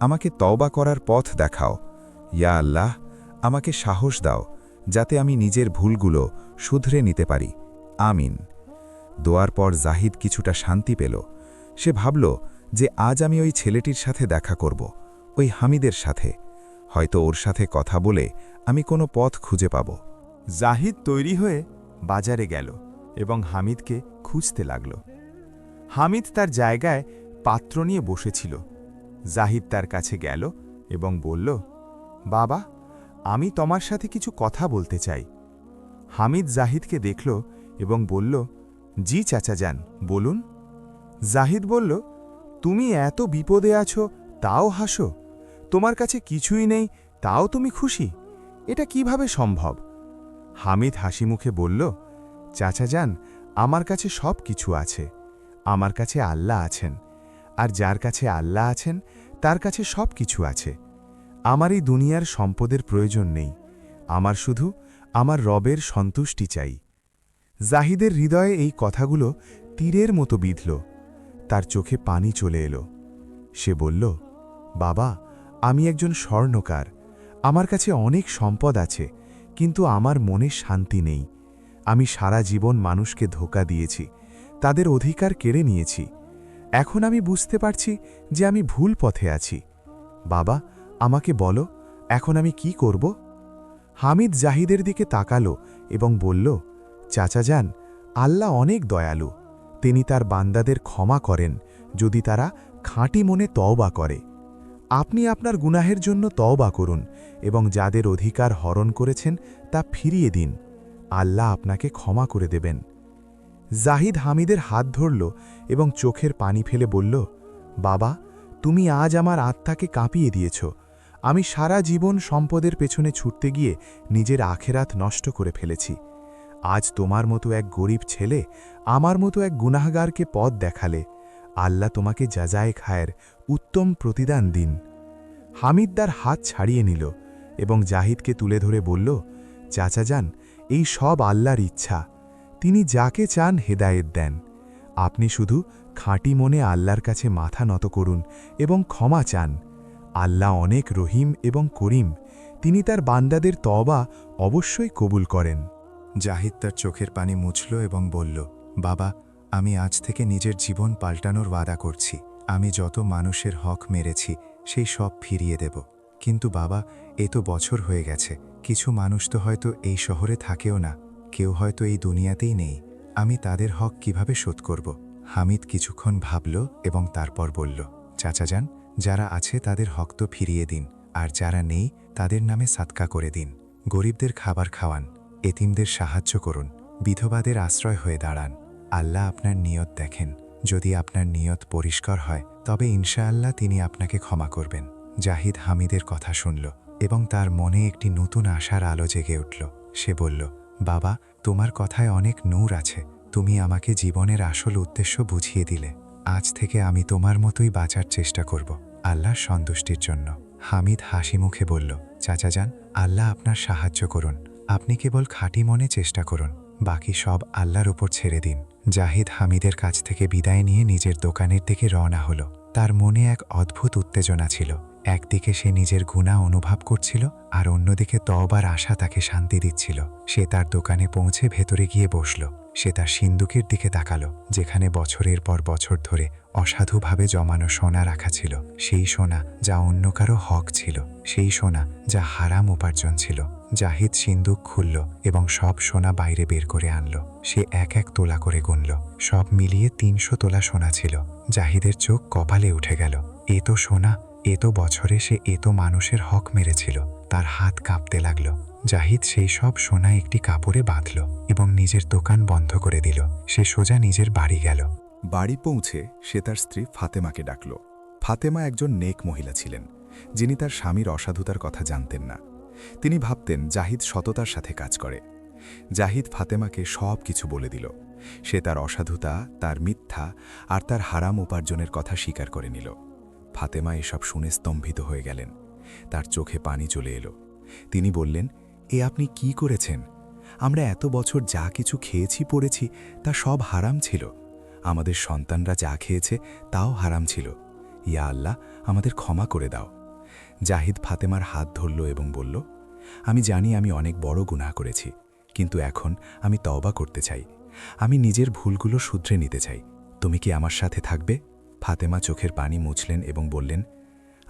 আমাকে তওবা করার পথ দেখাও। ইয়া আল্লাহ, আমাকে সাহস দাও যাতে আমি নিজের ভুলগুলো শুধরে নিতে পারি। আমিন। দোয়ার পর জাহিদ কিছুটা শান্তি পেল। সে ভাবল যে আজ আমি ওই ছেলেটির সাথে দেখা করব, ওই হামিদের সাথে। হয়তো ওর সাথে কথা বলে আমি কোনো পথ খুঁজে পাব। জাহিদ তৈরি হয়ে বাজারে গেল এবং হামিদকে খুঁজতে লাগল। হামিদ তার জায়গায় পাত্র নিয়ে বসেছিল। জাহিদ তার কাছে গেল এবং বলল, বাবা, আমি তোমার সাথে কিছু কথা বলতে চাই। হামিদ জাহিদকে দেখল এবং বলল, জি চাচা যান, বলুন। জাহিদ বলল, তুমি এত বিপদে আছো তাও হাসো, তোমার কাছে কিছুই নেই তাও তুমি খুশি, এটা কিভাবে সম্ভব? হামিদ হাসি মুখে বলল, চাচা যান, আমার কাছে সব কিছু আছে। আমার কাছে আল্লাহ আছেন, আর যার কাছে আল্লাহ আছেন তার কাছে সব কিছু আছে। আমার এই দুনিয়ার সম্পদের প্রয়োজন নেই, আমার শুধু আমার রবের সন্তুষ্টি চাই। জাহিদের হৃদয়ে এই কথাগুলো তীরের মতো বিঁধল। তার চোখে পানি চলে এলো। সে বলল, বাবা, আমি একজন স্বর্ণকার, আমার কাছে অনেক সম্পদ আছে, কিন্তু আমার মনে শান্তি নেই। আমি সারা জীবন মানুষকে ধোঁকা দিয়েছি, তাদের অধিকার কেড়ে নিয়েছি। এখন আমি বুঝতে পারছি যে আমি ভুল পথে আছি। বাবা, আমাকে বলো, এখন আমি কি করব? হামিদ জাহিদের দিকে তাকালো এবং বলল, চাচা যান, আল্লাহ অনেক দয়ালু, তিনি তার বান্দাদের ক্ষমা করেন যদি তারা খাঁটি মনে তওবা করে। আপনি আপনার গুনাহের জন্য তওবা করুন এবং যাদের অধিকার হরণ করেছেন তা ফিরিয়ে দিন, আল্লাহ আপনাকে ক্ষমা করে দেবেন। জাহিদ হামিদের হাত ধরল এবং চোখের পানি ফেলে বলল, বাবা, তুমি আজ আমার আত্মাকে কাঁপিয়ে দিয়েছ। আমি সারা জীবন সম্পদের পেছনে ছুটতে গিয়ে নিজের আখেরাত নষ্ট করে ফেলেছি। আজ তোমার মতো এক গরিব ছেলে আমার মতো এক গুনাহগারকে পথ দেখালে, আল্লাহ তোমাকে জাযায়ে খায়ের উত্তম প্রতিদান দিন। হামিদ তার হাত ছাড়িয়ে নিল এবং জাহিদকে তুলে ধরে বলল, চাচা যান, এই সব আল্লাহর ইচ্ছা, তিনি যাকে চান হেদায়েত দেন। আপনি শুধু খাঁটি মনে আল্লাহর কাছে মাথা নত করুন এবং ক্ষমা চান। আল্লাহ অনেক রহিম এবং করিম, তিনি তার বান্দাদের তওবা অবশ্যই কবুল করেন। জাহিদ তার চোখের পানি মুছল এবং বলল, বাবা, আমি আজ থেকে নিজের জীবন পাল্টানোর ওয়াদা করছি। আমি যত মানুষের হক মেরেছি সেই সব ফিরিয়ে দেব। কিন্তু বাবা, এ তো বছর হয়ে গেছে, কিছু মানুষ তো হয়তো এই শহরে থাকেও না, কেউ হয়তো এই দুনিয়াতেই নেই। আমি তাদের হক কিভাবে শোধ করব? হামিদ কিছুক্ষণ ভাবল এবং তারপর বলল, চাচা যান, যারা আছে তাদের হক তো ফিরিয়ে দিন, আর যারা নেই তাদের নামে সাদকা করে দিন। গরিবদের খাবার খাওয়ান, এতিমদের সাহায্য করুন, বিধবাদের আশ্রয় হয়ে দাঁড়ান। আল্লাহ আপনার নিয়ত দেখেন, যদি আপনার নিয়ত পরিষ্কার হয় তবে ইনশাআল্লাহ তিনি আপনাকে ক্ষমা করবেন। জাহিদ হামিদের কথা শুনল এবং তার মনে একটি নতুন আশার আলো জেগে উঠল। সে বলল, বাবা, তোমার কথায় অনেক নূর আছে, তুমি আমাকে জীবনের আসল উদ্দেশ্য বুঝিয়ে দিলে। আজ থেকে আমি তোমার মতোই বাঁচার চেষ্টা করব, আল্লাহর সন্তুষ্টির জন্য। হামিদ হাসি মুখে বলল, চাচা যান, আল্লাহ আপনার সাহায্য করুন, আপনি কেবল খাঁটি মনে চেষ্টা করুন, বাকি সব আল্লাহর উপর ছেড়ে দিন। জাহিদ হামিদের কাছ থেকে বিদায় নিয়ে নিজের দোকানের দিকে রওনা হল। তার মনে এক অদ্ভুত উত্তেজনা ছিল। একদিকে সে নিজের গুনাহ অনুভব করছিল, আর অন্যদিকে তওবার আশা তাকে শান্তি দিচ্ছিল। সে তার দোকানে পৌঁছে ভেতরে গিয়ে বসল। সে তার সিন্দুকের দিকে তাকালো, যেখানে বছরের পর বছর ধরে অসাধুভাবে জমানো সোনা রাখা ছিল। সেই সোনা যা অন্য কারো হক ছিল, সেই সোনা যা হারাম উপার্জন ছিল। জাহিদ সিন্দুক খুলল এবং সব সোনা বাইরে বের করে আনল। সে এক এক তোলা করে গুনল। সব মিলিয়ে ৩০০ তোলা সোনা ছিল। জাহিদের চোখ কপালে উঠে গেল। এ তো সোনা, এ তো বছরে সে এত মানুষের হক মেরেছিল। তার হাত কাঁপতে লাগল। জাহিদ সেই সব সোনা একটি কাপড়ে বাঁধল এবং নিজের দোকান বন্ধ করে দিল। সে সোজা নিজের বাড়ি গেল। বাড়ি পৌঁছে সে তার স্ত্রী ফাতেমাকে ডাকল। ফাতেমা একজন নেক মহিলা ছিলেন, যিনি তার স্বামীর অসাধুতার কথা জানতেন না। তিনি ভাবতেন জাহিদ সততার সাথে কাজ করে। জাহিদ ফাতেমাকে সব কিছু বলে দিল। সে তার অসাধুতা, তার মিথ্যা আর তার হারাম উপার্জনের কথা স্বীকার করে নিল। ফাতেমা এসব শুনে স্তম্ভিত হয়ে গেলেন। তার চোখে পানি চলে এলো। তিনি বললেন, এ আপনি কি করেছেন? আমরা এত বছর যা কিছু খেয়েছি পড়েছি তা সব হারাম ছিল। আমাদের সন্তানরা যা খেয়েছে তাও হারাম ছিল। ইয়া আল্লাহ, আমাদের ক্ষমা করে দাও। জাহিদ ফাতেমার হাত ধরল এবং বলল, আমি জানি আমি অনেক বড় গুনাহ করেছি, কিন্তু এখন আমি তওবা করতে চাই। আমি নিজের ভুলগুলো শুধরে নিতে চাই। তুমি কি আমার সাথে থাকবে? ফাতেমা চোখের পানি মুছলেন এবং বললেন,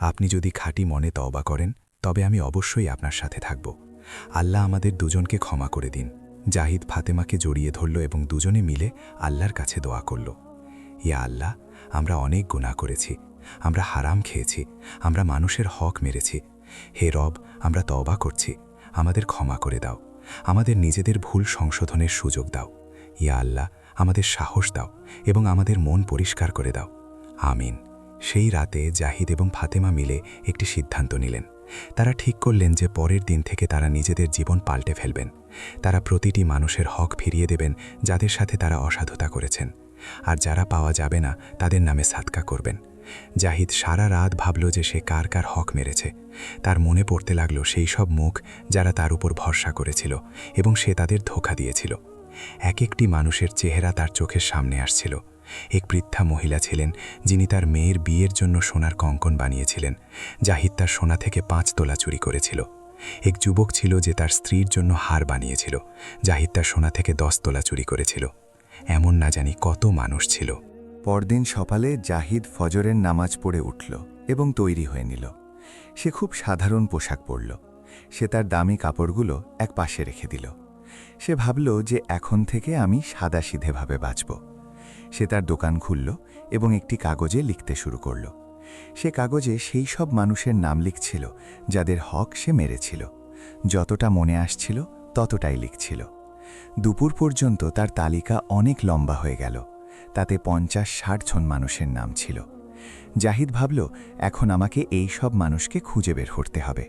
আপনি যদি খাঁটি মনে তওবা করেন তবে আমি অবশ্যই আপনার সাথে থাকব। আল্লাহ আমাদের দুজনকে ক্ষমা করে দিন। জাহিদ ফাতেমাকে জড়িয়ে ধরল এবং দুজনে মিলে আল্লাহর কাছে দোয়া করল। ইয়া আল্লাহ, আমরা অনেক গুনাহ করেছি, আমরা হারাম খেয়েছি, আমরা মানুষের হক মেরেছি। হে রব, আমরা তওবা করছি, আমাদের ক্ষমা করে দাও, আমাদের নিজেদের ভুল সংশোধনের সুযোগ দাও। ইয়া আল্লাহ, আমাদের সাহস দাও এবং আমাদের মন পরিষ্কার করে দাও। আমিন। সেই রাতে জাহিদ এবং ফাতেমা মিলে একটি সিদ্ধান্ত নিলেন। তারা ঠিক করলেন যে পরের দিন থেকে তারা নিজেদের জীবন পাল্টে ফেলবেন। তারা প্রতিটি মানুষের হক ফিরিয়ে দেবেন যাদের সাথে তারা অসাধুতা করেছেন, আর যারা পাওয়া যাবে না তাদের নামে সাদকা করবেন। জাহিদ সারা রাত ভাবল যে সে কার কার হক মেরেছে। তার মনে পড়তে লাগলো সেই সব মুখ যারা তার উপর ভরসা করেছিল এবং সে তাদের ধোঁকা দিয়েছিল। এক একটি মানুষের চেহারা তার চোখের সামনে আসছিল। এক বৃদ্ধা মহিলা ছিলেন যিনি তার মেয়ের বিয়ের জন্য সোনার কঙ্কন বানিয়েছিলেন। জাহিদ তার সোনা থেকে 5 তোলা চুরি করেছিল। এক যুবক ছিল যে তার স্ত্রীর জন্য হার বানিয়েছিল। জাহিদ তার সোনা থেকে 10 তোলা চুরি করেছিল। এমন না জানি কত মানুষ ছিল। পরদিন সকালে জাহিদ ফজরের নামাজ পড়ে উঠল এবং তৈরি হয়ে নিল। সে খুব সাধারণ পোশাক পরল। সে তার দামি কাপড়গুলো এক পাশে রেখে দিল। সে ভাবল যে এখন থেকে আমি সাদাসিধেভাবে বাঁচব। সে তার দোকান খুলল এবং একটি কাগজে লিখতে শুরু করল। সে কাগজে সেই সব মানুষের নাম লিখছিল যাদের হক সে মেরেছিল। যতটা মনে আসছিল ততটাই লিখছিল। দুপুর পর্যন্ত তার তালিকা অনেক লম্বা হয়ে গেল। তাতে 50-60 জন মানুষের নাম ছিল। জাহিদ ভাবল, এখন আমাকে এই সব মানুষকে খুঁজে বের করতে হবে।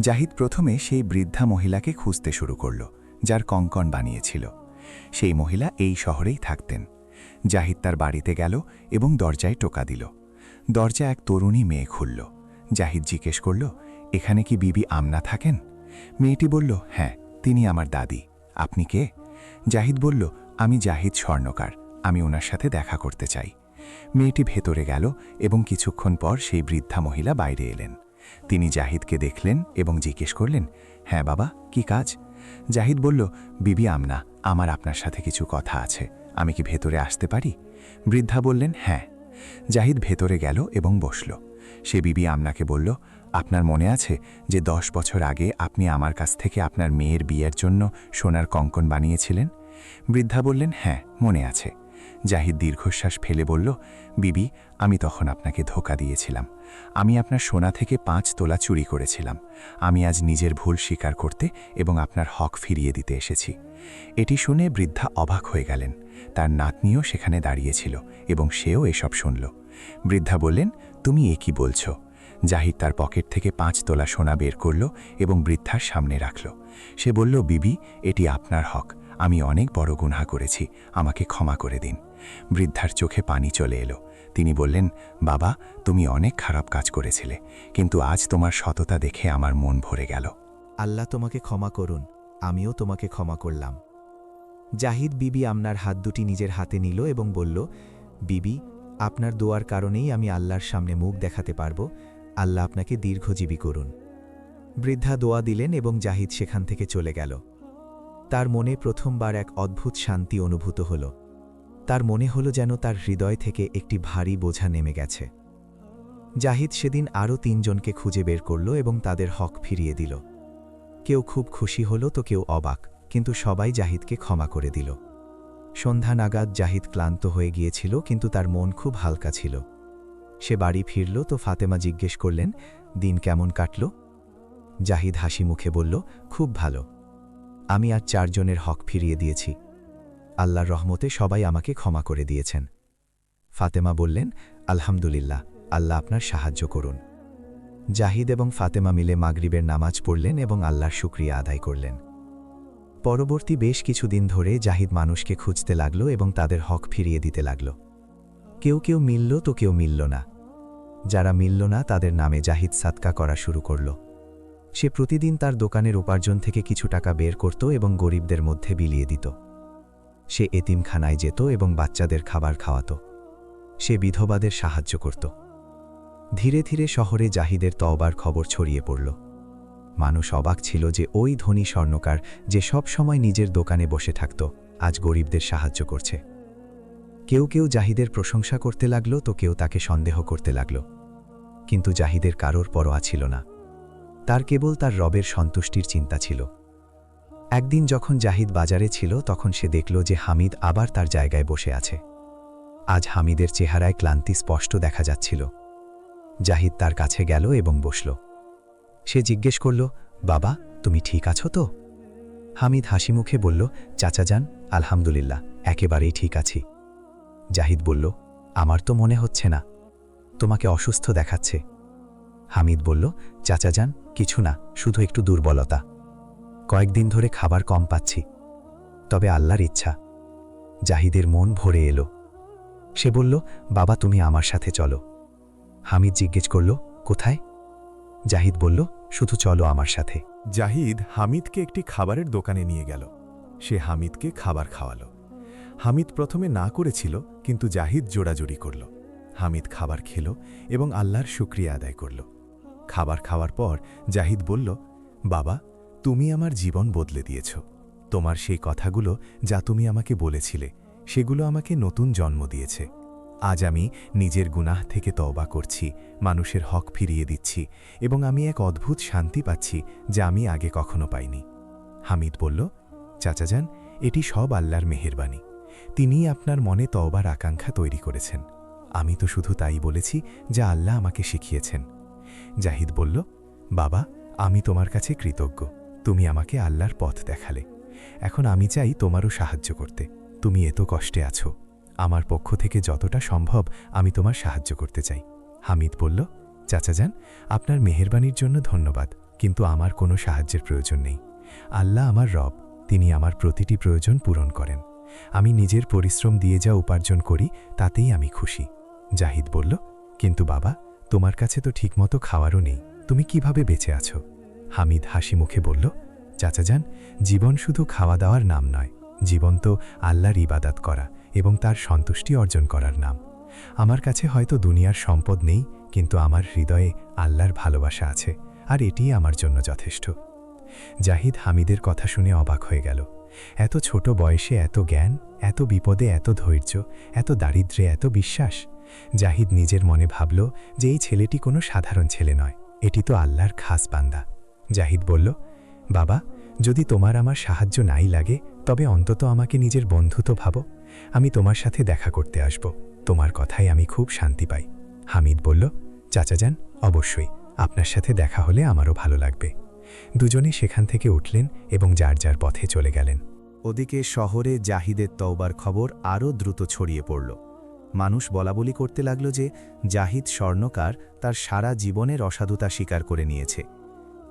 জাহিদ প্রথমে সেই বৃদ্ধা মহিলাকে খুঁজতে শুরু করল যার কঙ্কন বানিয়েছিল। সেই মহিলা এই শহরেই থাকতেন। জাহিদ তার বাড়িতে গেল এবং দরজায় টোকা দিল। দরজা এক তরুণী মেয়ে খুলল। জাহিদ জিজ্ঞেস করল, এখানে কি বিবি আমনা থাকেন? মেয়েটি বলল, হ্যাঁ, তিনি আমার দাদি। আপনি কে? জাহিদ বলল, আমি জাহিদ স্বর্ণকার, আমি ওনার সাথে দেখা করতে চাই। মেয়েটি ভেতরে গেল এবং কিছুক্ষণ পর সেই বৃদ্ধা মহিলা বাইরে এলেন। তিনি জাহিদকে দেখলেন এবং জিজ্ঞেস করলেন, হ্যাঁ বাবা, কি কাজ? জাহিদ বলল, বিবি আমনা, আমার আপনার সাথে কিছু কথা আছে, আমি কি ভেতরে আসতে পারি? বৃদ্ধা বললেন, হ্যাঁ। জাহিদ ভেতরে গেল এবং বসল। সে বিবি আমনাকে বলল, আপনার মনে আছে যে 10 বছর আগে আপনি আমার কাছ থেকে আপনার মেয়ের বিয়ের জন্য সোনার কঙ্কন বানিয়েছিলেন? বৃদ্ধা বললেন, হ্যাঁ, মনে আছে। জাহিদ দীর্ঘশ্বাস ফেলে বলল, বিবি, আমি তখন আপনাকে ধোঁকা দিয়েছিলাম। আমি আপনার সোনা থেকে 5 তোলা চুরি করেছিলাম। আমি আজ নিজের ভুল স্বীকার করতে এবং আপনার হক ফিরিয়ে দিতে এসেছি। এটি শুনে বৃদ্ধা অবাক হয়ে গেলেন। তার নাতনিও সেখানে দাঁড়িয়েছিল এবং সেও এসব শুনল। বৃদ্ধা বললেন, তুমি এ কি বলছ? জাহিদ তার পকেট থেকে 5 তোলা সোনা বের করল এবং বৃদ্ধার সামনে রাখল। সে বলল, বিবি, এটি আপনার হক। আমি অনেক বড় গুনাহ করেছি, আমাকে ক্ষমা করে দিন। বৃদ্ধার চোখে পানি চলে এলো। তিনি বললেন, বাবা, তুমি অনেক খারাপ কাজ করেছিলে, কিন্তু আজ তোমার সততা দেখে আমার মন ভরে গেল। আল্লাহ তোমাকে ক্ষমা করুন, আমিও তোমাকে ক্ষমা করলাম। জাহিদ বিবি আমনার হাত দুটি নিজের হাতে নিল এবং বলল, বিবি, আপনার দোয়ার কারণেই আমি আল্লাহর সামনে মুখ দেখাতে পারব। আল্লাহ আপনাকে দীর্ঘজীবী করুন। বৃদ্ধা দোয়া দিলেন এবং জাহিদ সেখান থেকে চলে গেল। তার মনে প্রথমবার এক অদ্ভুত শান্তি অনুভূত হল। তার মনে হল যেন তার হৃদয় থেকে একটি ভারী বোঝা নেমে গেছে। জাহিদ সেদিন আরও 3 জনকে খুঁজে বের করল এবং তাদের হক ফিরিয়ে দিল। কেউ খুব খুশি হল তো কেউ অবাক, কিন্তু সবাই জাহিদকে ক্ষমা করে দিল। সন্ধ্যা নাগাদ জাহিদ ক্লান্ত হয়ে গিয়েছিল, কিন্তু তার মন খুব হালকা ছিল। সে বাড়ি ফিরল তো ফাতেমা জিজ্ঞেস করলেন, দিন কেমন কাটল? জাহিদ হাসি মুখে বলল, খুব ভালো। আমি আজ 4 জনের হক ফিরিয়ে দিয়েছি। আল্লাহর রহমতে সবাই আমাকে ক্ষমা করে দিয়েছেন। ফাতেমা বললেন, আলহামদুলিল্লাহ, আল্লাহ আপনার সাহায্য করুন। জাহিদ এবং ফাতেমা মিলে মাগরিবের নামাজ পড়লেন এবং আল্লাহর শুকরিয়া আদায় করলেন। পরবর্তী বেশ কিছুদিন ধরে জাহিদ মানুষকে খুঁজতে লাগল এবং তাদের হক ফিরিয়ে দিতে লাগল। কেউ কেউ মিলল তো কেউ মিলল না। যারা মিলল না তাদের নামে জাহিদ সাদকা করা শুরু করল। সে প্রতিদিন তার দোকানের উপার্জন থেকে কিছু টাকা বের করত এবং গরিবদের মধ্যে বিলিয়ে দিত। সে এতিমখানায় যেত এবং বাচ্চাদের খাবার খাওয়াত। সে বিধবাদের সাহায্য করত। ধীরে ধীরে শহরে জাহিদের তওবার খবর ছড়িয়ে পড়ল। মানুষ অবাক ছিল যে ওই ধনী স্বর্ণকার, যে সব সময় নিজের দোকানে বসে থাকত, আজ গরিবদের সাহায্য করছে। কেউ কেউ জাহিদের প্রশংসা করতে লাগল তো কেউ তাকে সন্দেহ করতে লাগল, কিন্তু জাহিদের কারোর পরোয়া ছিল না। তার কেবল তার রবের সন্তুষ্টির চিন্তা ছিল। একদিন যখন জাহিদ বাজারে ছিল তখন সে দেখল যে হামিদ আবার তার জায়গায় বসে আছে। আজ হামিদের চেহারায় ক্লান্তি স্পষ্ট দেখা যাচ্ছিল। জাহিদ তার কাছে গেল এবং বসল। সে জিজ্ঞেস করল, বাবা, তুমি ঠিক আছো তো? হামিদ হাসি মুখে বলল, চাচাজান, আলহামদুলিল্লাহ, একেবারেই ঠিক আছি। জাহিদ বলল, আমার তো মনে হচ্ছে না, তোমাকে অসুস্থ দেখাচ্ছে। হামিদ বলল, চাচাজান, কিছু না, শুধু একটু দুর্বলতা। কয়েকদিন ধরে খাবার কম পাচ্ছি, তবে আল্লাহর ইচ্ছা। জাহিদের মন ভরে এলো। সে বলল, বাবা, তুমি আমার সাথে চলো। হামিদ জিজ্ঞেস করল, কোথায়? জাহিদ বলল, শুধু চলো আমার সাথে। জাহিদ হামিদকে একটি খাবারের দোকানে নিয়ে গেল। সে হামিদকে খাবার খাওয়ালো। হামিদ প্রথমে না করেছিল, কিন্তু জাহিদ জোড়াজুড়ি করল। হামিদ খাবার খেল এবং আল্লাহর শুকরিয়া আদায় করল। খাবার খাওয়ার পর জাহিদ বলল, বাবা, তুমি আমার জীবন বদলে দিয়েছ। তোমার সেই কথাগুলো যা তুমি আমাকে বলেছিলে, সেগুলো আমাকে নতুন জন্ম দিয়েছে। আজ আমি নিজের গুনাহ থেকে তওবা করছি, মানুষের হক ফিরিয়ে দিচ্ছি এবং আমি এক অদ্ভুত শান্তি পাচ্ছি যা আমি আগে কখনো পাইনি। হামিদ বলল, চাচাজান, এটি সব আল্লাহর মেহেরবানি। তিনিই আপনার মনে তওবার আকাঙ্ক্ষা তৈরি করেছেন। আমি তো শুধু তাই বলেছি যা আল্লাহ আমাকে শিখিয়েছেন। জাহিদ বলল, বাবা, আমি তোমার কাছে কৃতজ্ঞ। তুমি আমাকে আল্লাহর পথ দেখালে। এখন আমি চাই তোমারও সাহায্য করতে। তুমি এত কষ্টে আছো, আমার পক্ষ থেকে যতটা সম্ভব আমি তোমার সাহায্য করতে চাই। হামিদ বলল, চাচাজান, আপনার মেহেরবানির জন্য ধন্যবাদ, কিন্তু আমার কোনো সাহায্যের প্রয়োজন নেই। আল্লাহ আমার রব, তিনি আমার প্রতিটি প্রয়োজন পূরণ করেন। আমি নিজের পরিশ্রম দিয়ে যা উপার্জন করি তাতেই আমি খুশি। জাহিদ বলল, কিন্তু বাবা, তোমার কাছে তো ঠিকমতো খাওয়ারও নেই, তুমি কিভাবে বেঁচে আছো? হামিদ হাসি মুখে বলল, চাচাজান, জীবন শুধু খাওয়া দাওয়ার নাম নয়, জীবন তো আল্লাহর ইবাদত করা এবং তার সন্তুষ্টি অর্জন করার নাম। আমার কাছে হয়তো দুনিয়ার সম্পদ নেই, কিন্তু আমার হৃদয়ে আল্লাহর ভালোবাসা আছে, আর এটিই আমার জন্য যথেষ্ট। জাহিদ হামিদের কথা শুনে অবাক হয়ে গেল। এত ছোট বয়সে এত জ্ঞান, এত বিপদে এত ধৈর্য, এত দারিদ্র্যে এত বিশ্বাস। জাহিদ নিজের মনে ভাবল যে এই ছেলেটি কোনো সাধারণ ছেলে নয়, এটি তো আল্লাহর খাস বান্দা। জাহিদ বলল, বাবা, যদি তোমার আমার সাহায্য নাই লাগে, তবে অন্তত আমাকে নিজের বন্ধু তো ভাবো। আমি তোমার সাথে দেখা করতে আসব, তোমার কথায় আমি খুব শান্তি পাই। হামিদ বলল, চাচাজান, অবশ্যই, আপনার সাথে দেখা হলে আমারও ভালো লাগবে। দুজনে সেখান থেকে উঠলেন এবং যার যার পথে চলে গেলেন। ওদিকে শহরে জাহিদের তওবার খবর আরও দ্রুত ছড়িয়ে পড়ল। মানুষ বলাবলি করতে লাগল যে জাহিদ স্বর্ণকার তার সারা জীবনের অসাধুতা স্বীকার করে নিয়েছে।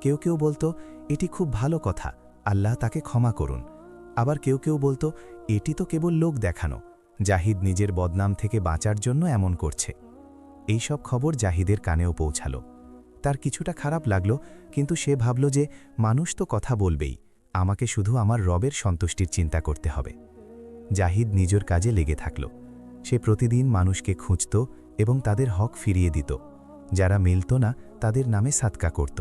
কেউ কেউ বলতো, এটি খুব ভালো কথা, আল্লাহ তাকে ক্ষমা করুন। আবার কেউ কেউ বলতো, এটি তো কেবল লোক দেখানো, জাহিদ নিজের বদনাম থেকে বাঁচার জন্য এমন করছে। এইসব খবর জাহিদের কানেও পৌঁছালো। তার কিছুটা খারাপ লাগলো, কিন্তু সে ভাবল যে মানুষ তো কথা বলবেই, আমাকে শুধু আমার রবের সন্তুষ্টির চিন্তা করতে হবে। জাহিদ নিজের কাজে লেগে থাকল। সে প্রতিদিন মানুষকে খুঁজত এবং তাদের হক ফিরিয়ে দিত। যারা মিলত না তাদের নামে সাদকা করত।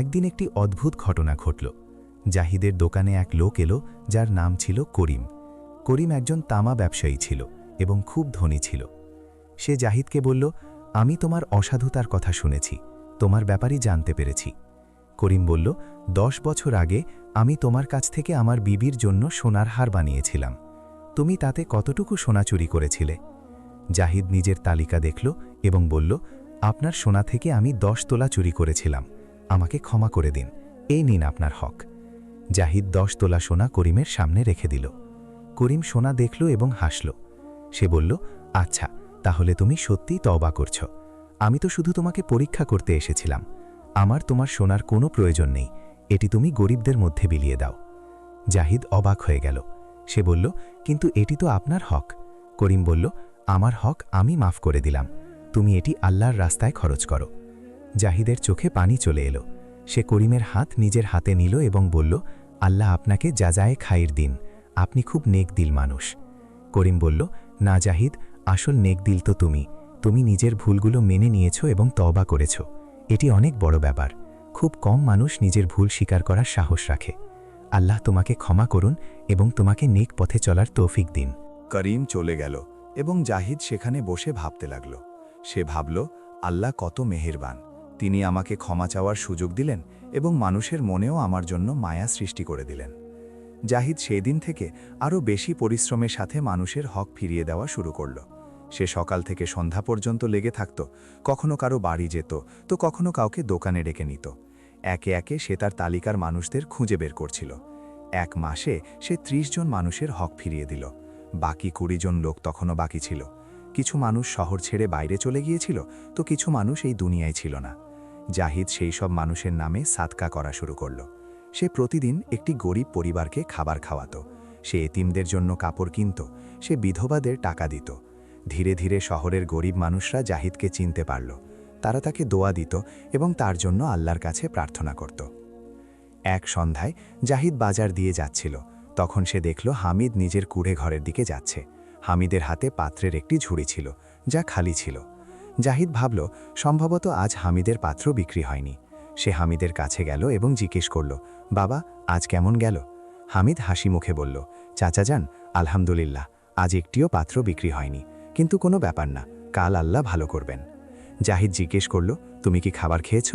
একদিন একটি অদ্ভুত ঘটনা ঘটল। জাহিদের দোকানে এক লোক এলো যার নাম ছিল করিম। করিম একজন তামা ব্যবসায়ী ছিল এবং খুব ধনী ছিল। সে জাহিদকে বলল, আমি তোমার অসাধুতার কথা শুনেছি, তোমার ব্যাপারই জানতে পেরেছি। করিম বলল, 10 বছর আগে আমি তোমার কাছ থেকে আমার বিবির জন্য সোনার হার বানিয়েছিলাম। তুমি তাতে কতটুকু সোনা চুরি করেছিলে? জাহিদ নিজের তালিকা দেখল এবং বলল, আপনার সোনা থেকে আমি 10 তোলা চুরি করেছিলাম, আমাকে ক্ষমা করে দিন, এই নিন আপনার হক। জাহিদ 10 তোলা সোনা করিমের সামনে রেখে দিল। করিম সোনা দেখল এবং হাসল। সে বলল, আচ্ছা, তাহলে তুমি সত্যিই তওবা করছ। আমি তো শুধু তোমাকে পরীক্ষা করতে এসেছিলাম। আমার তোমার সোনার কোনো প্রয়োজন নেই, এটি তুমি গরিবদের মধ্যে বিলিয়ে দাও। জাহিদ অবাক হয়ে গেল। সে বলল, কিন্তু এটি তো আপনার হক। করিম বলল, আমার হক আমি মাফ করে দিলাম, তুমি এটি আল্লাহর রাস্তায় খরচ করো। জাহিদের চোখে পানি চলে এলো। সে করিমের হাত নিজের হাতে নিল এবং বলল, আল্লাহ আপনাকে যাজায়ে খাইর দিন, আপনি খুব নেকদিল মানুষ। করিম বলল, না জাহিদ, আসল নেকদিল তো তুমি নিজের ভুলগুলো মেনে নিয়েছ এবং তওবা করেছ। এটি অনেক বড় ব্যাপার। খুব কম মানুষ নিজের ভুল স্বীকার করার সাহস রাখে। আল্লাহ তোমাকে ক্ষমা করুন এবং তোমাকে নেক পথে চলার তৌফিক দিন। করিম চলে গেল এবং জাহিদ সেখানে বসে ভাবতে লাগল। সে ভাবল, আল্লাহ কত মেহেরবান, তিনি আমাকে ক্ষমা চাওয়ার সুযোগ দিলেন এবং মানুষের মনেও আমার জন্য মায়া সৃষ্টি করে দিলেন। জাহিদ সেই দিন থেকে আরও বেশি পরিশ্রমের সাথে মানুষের হক ফিরিয়ে দেওয়া শুরু করল। সে সকাল থেকে সন্ধ্যা পর্যন্ত লেগে থাকত, কখনো কারো বাড়ি যেত তো কখনো কাউকে দোকানে ডেকে নিত। একে একে সে তার তালিকার মানুষদের খুঁজে বের করছিল। 1 মাসে সে 30 জন মানুষের হক ফিরিয়ে দিল। বাকি 20 জন লোক তখনও বাকি ছিল। কিছু মানুষ শহর ছেড়ে বাইরে চলে গিয়েছিল তো কিছু মানুষ এই দুনিয়ায় ছিল না। জাহিদ সেই সব মানুষের নামে সাদকা করা শুরু করল। সে প্রতিদিন একটি গরিব পরিবারকে খাবার খাওয়াতো, সে এতিমদের জন্য কাপড় কিনত, সে বিধবাদের টাকা দিত। ধীরে ধীরে শহরের গরিব মানুষরা জাহিদকে চিনতে পারল। তারা তাকে দোয়া দিত এবং তার জন্য আল্লাহর কাছে প্রার্থনা করত। এক সন্ধ্যায় জাহিদ বাজার দিয়ে যাচ্ছিল। তখন সে দেখল হামিদ নিজের কুড়ে ঘরের দিকে যাচ্ছে। হামিদের হাতে পাত্রের একটি ঝুড়ি ছিল, যা খালি ছিল। জাহিদ ভাবল, সম্ভবত আজ হামিদের পাত্র বিক্রি হয়নি। সে হামিদের কাছে গেল এবং জিজ্ঞেস করল, বাবা, আজ কেমন গেল? হামিদ হাসি মুখে বলল, চাচা যান, আলহামদুলিল্লাহ, আজ একটিও পাত্র বিক্রি হয়নি, কিন্তু কোনো ব্যাপার না, কাল আল্লাহ ভালো করবেন। জাহিদ জিজ্ঞেস করল, তুমি কি খাবার খেয়েছ?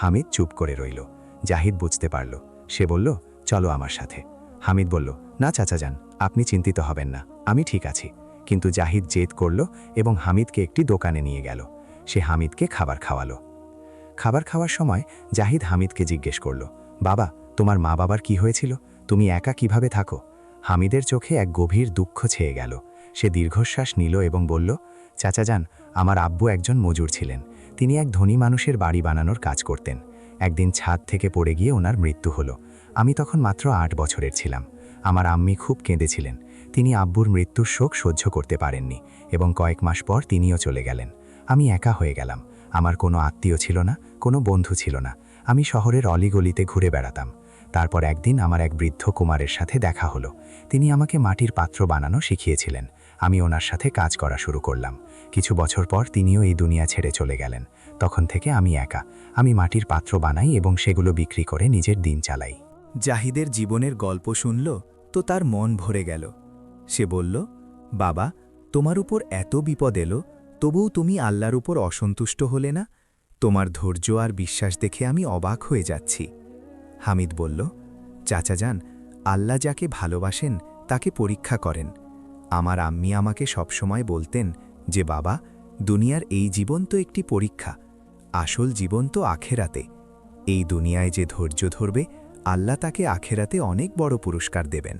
হামিদ চুপ করে রইল। জাহিদ বুঝতে পারল। সে বলল, চলো আমার সাথে। হামিদ বলল, না চাচা যান, আপনি চিন্তিত হবেন না, আমি ঠিক আছি। কিন্তু জাহিদ জেদ করল এবং হামিদকে একটি দোকানে নিয়ে গেল। সে হামিদকে খাবার খাওয়ালো। খাবার খাওয়ার সময় জাহিদ হামিদকে জিজ্ঞেস করল, বাবা, তোমার মা বাবার কি হয়েছিল? তুমি একা কিভাবে থাকো? হামিদের চোখে এক গভীর দুঃখ ছেয়ে গেল। সে দীর্ঘশ্বাস নিল এবং বলল, চাচা যান, আমার আব্বু একজন মজুর ছিলেন। তিনি এক ধনী মানুষের বাড়ি বানানোর কাজ করতেন। একদিন ছাদ থেকে পড়ে গিয়ে ওনার মৃত্যু হলো। আমি তখন মাত্র 8 বছরের ছিলাম। আমার আম্মি খুব কেঁদেছিলেন। তিনি আব্বুর মৃত্যুর শোক সহ্য করতে পারেননি এবং কয়েক মাস পর তিনিও চলে গেলেন। আমি একা হয়ে গেলাম। আমার কোনো আত্মীয় ছিল না, কোনো বন্ধু ছিল না। আমি শহরের অলিগলিতে ঘুরে বেড়াতাম। তারপর একদিন আমার এক বৃদ্ধ কুমারের সাথে দেখা হলো। তিনি আমাকে মাটির পাত্র বানানো শিখিয়েছিলেন। আমি ওনার সাথে কাজ করা শুরু করলাম। কিছু বছর পর তিনিও এই দুনিয়া ছেড়ে চলে গেলেন। তখন থেকে আমি একা। আমি মাটির পাত্র বানাই এবং সেগুলো বিক্রি করে নিজের দিন চালাই। জাহিদের জীবনের গল্প শুনল তো তার মন ভরে গেল। সে বলল, বাবা, তোমার উপর এত বিপদ এলো, তবুও তুমি আল্লাহর উপর অসন্তুষ্ট হলে না? তোমার ধৈর্য আর বিশ্বাস দেখে আমি অবাক হয়ে যাচ্ছি। হামিদ বলল, চাচা যান, আল্লাহ যাকে ভালোবাসেন তাকে পরীক্ষা করেন। আমার আম্মি আমাকে সবসময় বলতেন যে, বাবা, দুনিয়ার এই জীবন তো একটি পরীক্ষা, আসল জীবন তো আখেরাতে। এই দুনিয়ায় যে ধৈর্য ধরবে, আল্লাহ তাকে আখেরাতে অনেক বড় পুরস্কার দেবেন।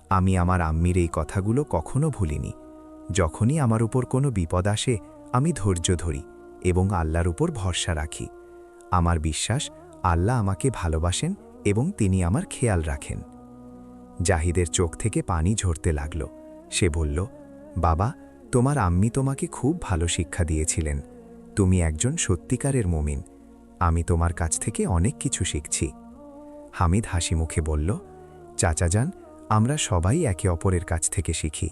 আমি আমার আম্মির এই কথাগুলো কখনো ভুলিনি। যখনই আমার উপর কোনো বিপদ আসে, আমি ধৈর্য ধরি এবং আল্লাহর উপর ভরসা রাখি। আমার বিশ্বাস, আল্লাহ আমাকে ভালোবাসেন এবং তিনি আমার খেয়াল রাখেন। জাহিদের চোখ থেকে পানি ঝরতে লাগল। সে বলল, বাবা, তোমার আম্মি তোমাকে খুব ভালো শিক্ষা দিয়েছিলেন। তুমি একজন সত্যিকারের মুমিন। আমি তোমার কাছ থেকে অনেক কিছু শিখছি। হামিদ হাসি মুখে বলল, চাচা যান, আমরা সবাই একে অপরের কাছ থেকে শিখি।